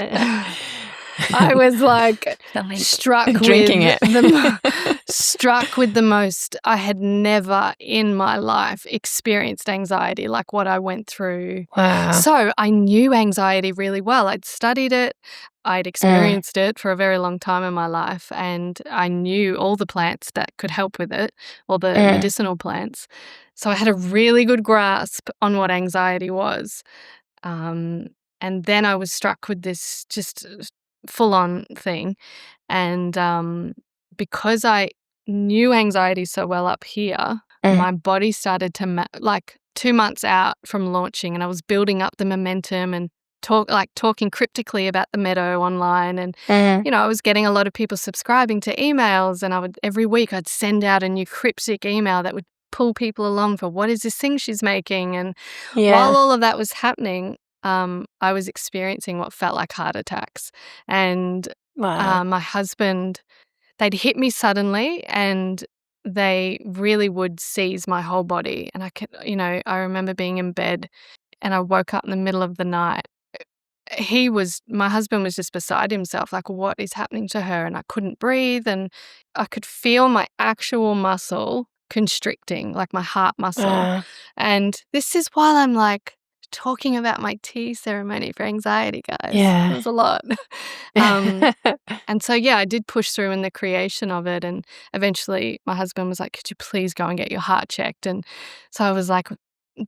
I was like struck Drinking with it. struck with the most. I had never in my life experienced anxiety like what I went through. Wow. So I knew anxiety really well. I'd studied it. I'd experienced it for a very long time in my life, and I knew all the plants that could help with it, all the medicinal plants. So I had a really good grasp on what anxiety was. And then I was struck with this just full-on thing. And because I knew anxiety so well up here, my body started to like 2 months out from launching, and I was building up the momentum and talking cryptically about the Meadow online. And I was getting a lot of people subscribing to emails, and every week I'd send out a new cryptic email that would pull people along for what is this thing she's making. And while all of that was happening, I was experiencing what felt like heart attacks. And my husband, they'd hit me suddenly, and they really would seize my whole body. And I remember being in bed, and I woke up in the middle of the night. My husband was just beside himself, like, what is happening to her? And I couldn't breathe, and I could feel my actual muscle constricting, like my heart muscle. And this is while I'm like talking about my tea ceremony for anxiety, guys. Yeah. It was a lot. And so, I did push through in the creation of it. And eventually my husband was like, could you please go and get your heart checked? And so I was like,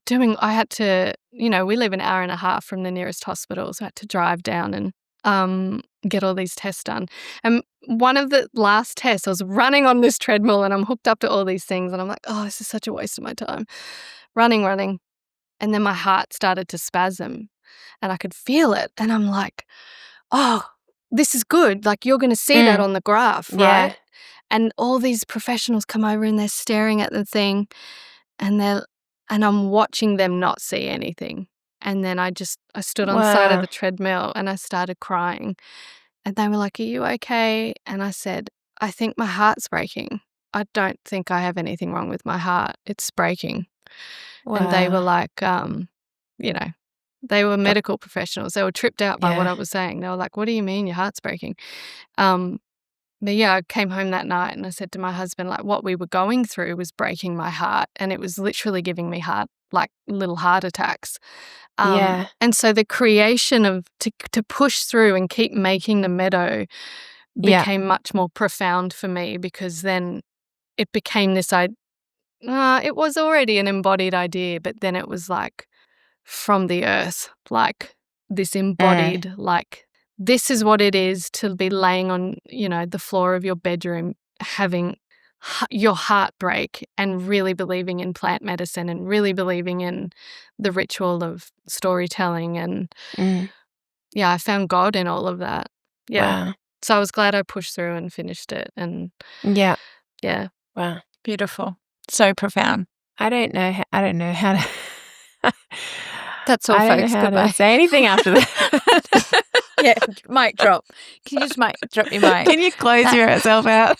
I had to, we live an hour and a half from the nearest hospital. So I had to drive down and get all these tests done. And one of the last tests, I was running on this treadmill, and I'm hooked up to all these things. And I'm like, oh, this is such a waste of my time. Running. And then my heart started to spasm, and I could feel it. And I'm like, oh, this is good. Like, you're going to see that on the graph, right? And all these professionals come over, and they're staring at the thing, and I'm watching them not see anything. And then I stood on the side of the treadmill, and I started crying. And they were like, are you okay? And I said, I think my heart's breaking. I don't think I have anything wrong with my heart. It's breaking. And they were like, they were medical professionals. They were tripped out by what I was saying. They were like, what do you mean your heart's breaking? But I came home that night, and I said to my husband, like, what we were going through was breaking my heart, and it was literally giving me little heart attacks. And so the creation of to push through and keep making the Meadow became much more profound for me, because then it became this it was already an embodied idea, but then it was like from the earth, like this embodied, like this is what it is to be laying on, the floor of your bedroom, having your heart break, and really believing in plant medicine, and really believing in the ritual of storytelling. And I found God in all of that. Wow. So I was glad I pushed through and finished it. And yeah. Wow. Beautiful. So profound. I don't know how to That's all, I don't folks. know how Goodbye. to say anything after that. Mic drop. Can you just drop your mic? Can you close yourself out?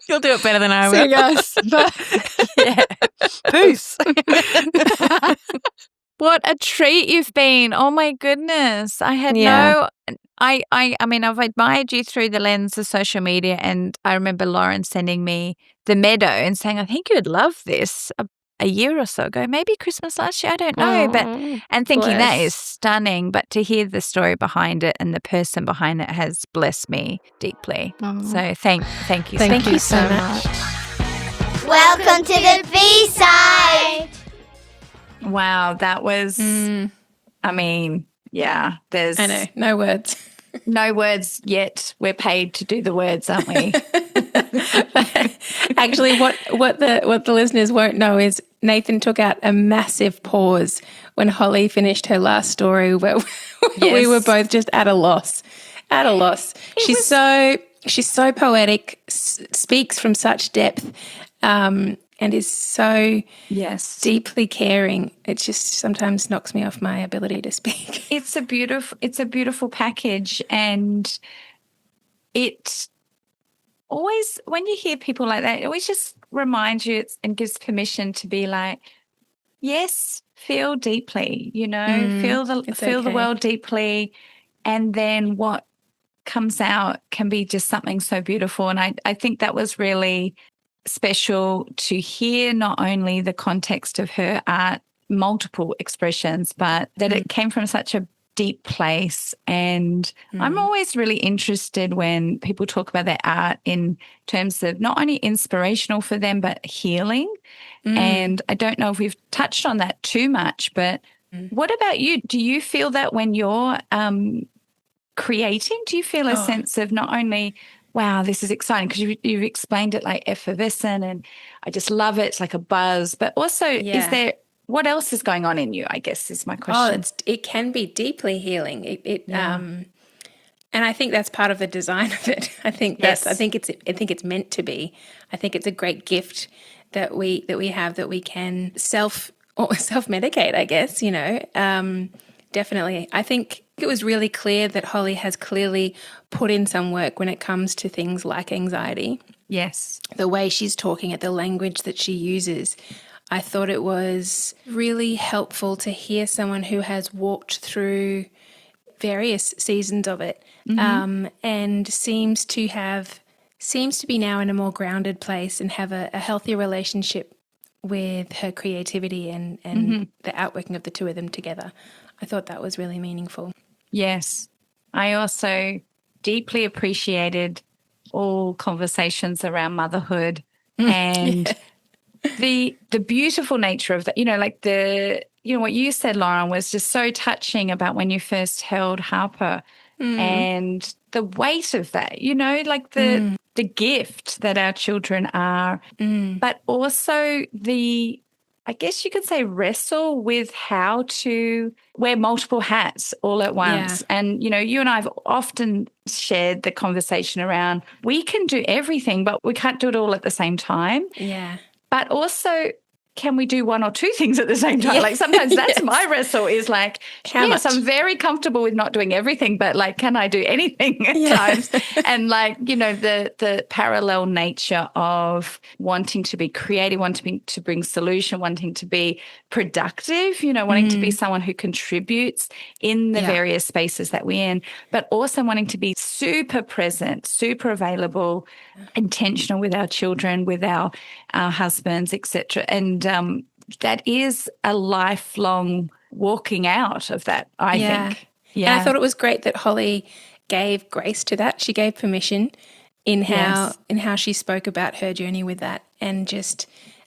You'll do it better than I will. See you guys. Peace. What a treat you've been. Oh my goodness. I had I mean, I've admired you through the lens of social media, and I remember Lauren sending me the Meadow and saying, I think you would love this a year or so ago, maybe Christmas last year, I don't know, and thinking that is stunning, but to hear the story behind it and the person behind it has blessed me deeply. So thank you. Thank you so much. Welcome to the B-side. Wow, that was, I mean, there's... I know, no words. No words yet. We're paid to do the words, aren't we? Actually, what the listeners won't know is Nathan took out a massive pause when Holly finished her last story, where we were both just at a loss. She's so poetic, speaks from such depth, and is so deeply caring. It just sometimes knocks me off my ability to speak. It's a beautiful package, and it always, when you hear people like that, it always just reminds you and gives permission to be like, yes, feel deeply, feel the world deeply, and then what comes out can be just something so beautiful. And I think that was really special to hear, not only the context of her art, multiple expressions, but that it came from such a deep place. And I'm always really interested when people talk about their art in terms of not only inspirational for them, but healing. And I don't know if we've touched on that too much, but what about you? Do you feel that when you're creating, do you feel a sense of not only, wow, this is exciting, because you've explained it like effervescent and I just love it. It's like a buzz, but also is there, what else is going on in you, I guess is my question. It can be deeply healing. And I think that's part of the design of it. I think it's meant to be. I think it's a great gift that we have, that we can self-medicate, I guess, definitely. I think it was really clear that Holly has clearly put in some work when it comes to things like anxiety. Yes. The way she's talking it, the language that she uses. I thought it was really helpful to hear someone who has walked through various seasons of it and seems to be now in a more grounded place and have a healthier relationship with her creativity and the outworking of the two of them together. I thought that was really meaningful. Yes. I also deeply appreciated all conversations around motherhood and the beautiful nature of that, like what you said, Lauren, was just so touching about when you first held Harper and the weight of that, like the gift that our children are, but also I guess you could say, wrestle with how to wear multiple hats all at once. Yeah. And, you and I have often shared the conversation around we can do everything, but we can't do it all at the same time. Yeah. But also, can we do one or two things at the same time? Yeah. Like sometimes that's my wrestle is like, yes, I'm very comfortable with not doing everything, but like, can I do anything at times? And like, the parallel nature of wanting to be creative, wanting to bring solution, wanting to be productive, wanting to be someone who contributes in the various spaces that we're in, but also wanting to be super present, super available, intentional with our children, with our husbands, etc. And that is a lifelong walking out of that, I think. Yeah. And I thought it was great that Holly gave grace to that. She gave permission in how she spoke about her journey with that, and just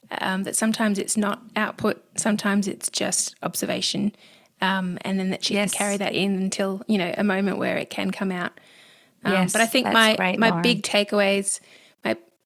that sometimes it's not output, sometimes it's just observation, and then that she can carry that in until, a moment where it can come out. But I think my big takeaways,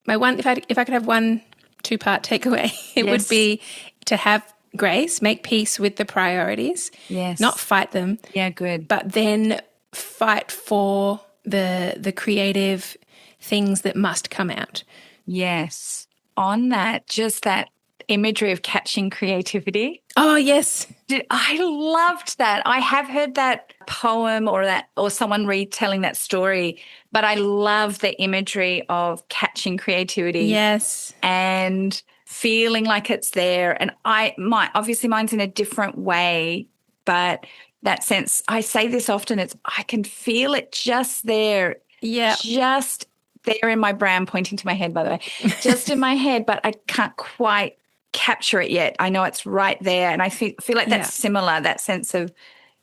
my one, if I could have one 2-part takeaway, it would be to have grace, make peace with the priorities, not fight them. Yeah, good. But then fight for the creative things that must come out. Yes. On that, just that imagery of catching creativity. Oh, yes. I loved that. I have heard that poem or someone retelling that story, but I love the imagery of catching creativity. Yes. And feeling like it's there. And obviously mine's in a different way, but that sense, I say this often, I can feel it just there. Yeah. Just there in my brain, pointing to my head, by the way, just in my head, but I can't quite capture it yet. I know it's right there. And I feel like that's similar, that sense of,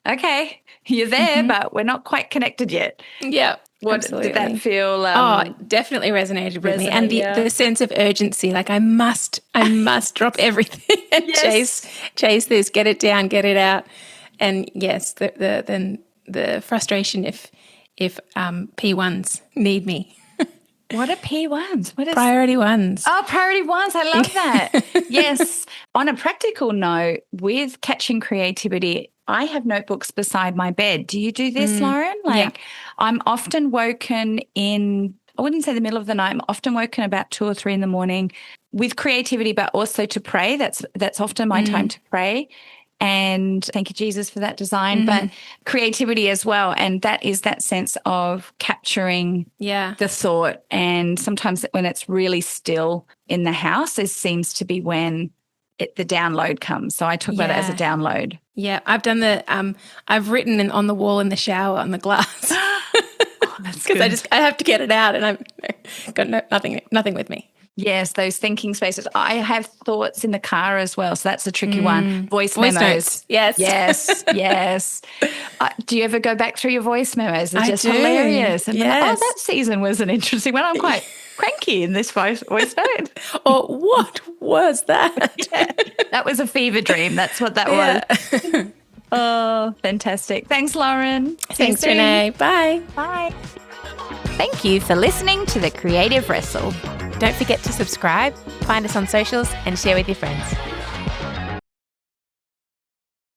okay, you're there, but we're not quite connected yet. Yeah. Absolutely. Did that feel? Definitely resonated with me. And the sense of urgency, like I must drop everything and chase this, get it down, get it out. And yes, then the frustration if P1s need me. What are P1s? What is priority ones? Oh, priority ones. I love that. Yes. On a practical note, with catching creativity, I have notebooks beside my bed. Do you do this, Lauren? I'm often woken I wouldn't say the middle of the night. I'm often woken about 2 or 3 in the morning with creativity, but also to pray. That's often my time to pray. And thank you, Jesus, for that design, but creativity as well. And that is that sense of capturing the thought. And sometimes when it's really still in the house, it seems to be when the download comes. So I talk about it as a download. Yeah, I've done I've written on the wall in the shower on the glass. That's because I have to get it out, and I've got nothing with me. Yes, those thinking spaces. I have thoughts in the car as well, so that's a tricky one. Voice memos. Notes. Yes. Yes. Do you ever go back through your voice memos? They're just do. hilarious. And yes. that season was an interesting one. I'm quite cranky in this voice note. Oh, what was that? Yeah, that was a fever dream. That's what that was. Oh, fantastic. Thanks, Lauren. Thanks, Renee. Bye. Bye. Thank you for listening to The Creative Wrestle. Don't forget to subscribe, find us on socials, and share with your friends.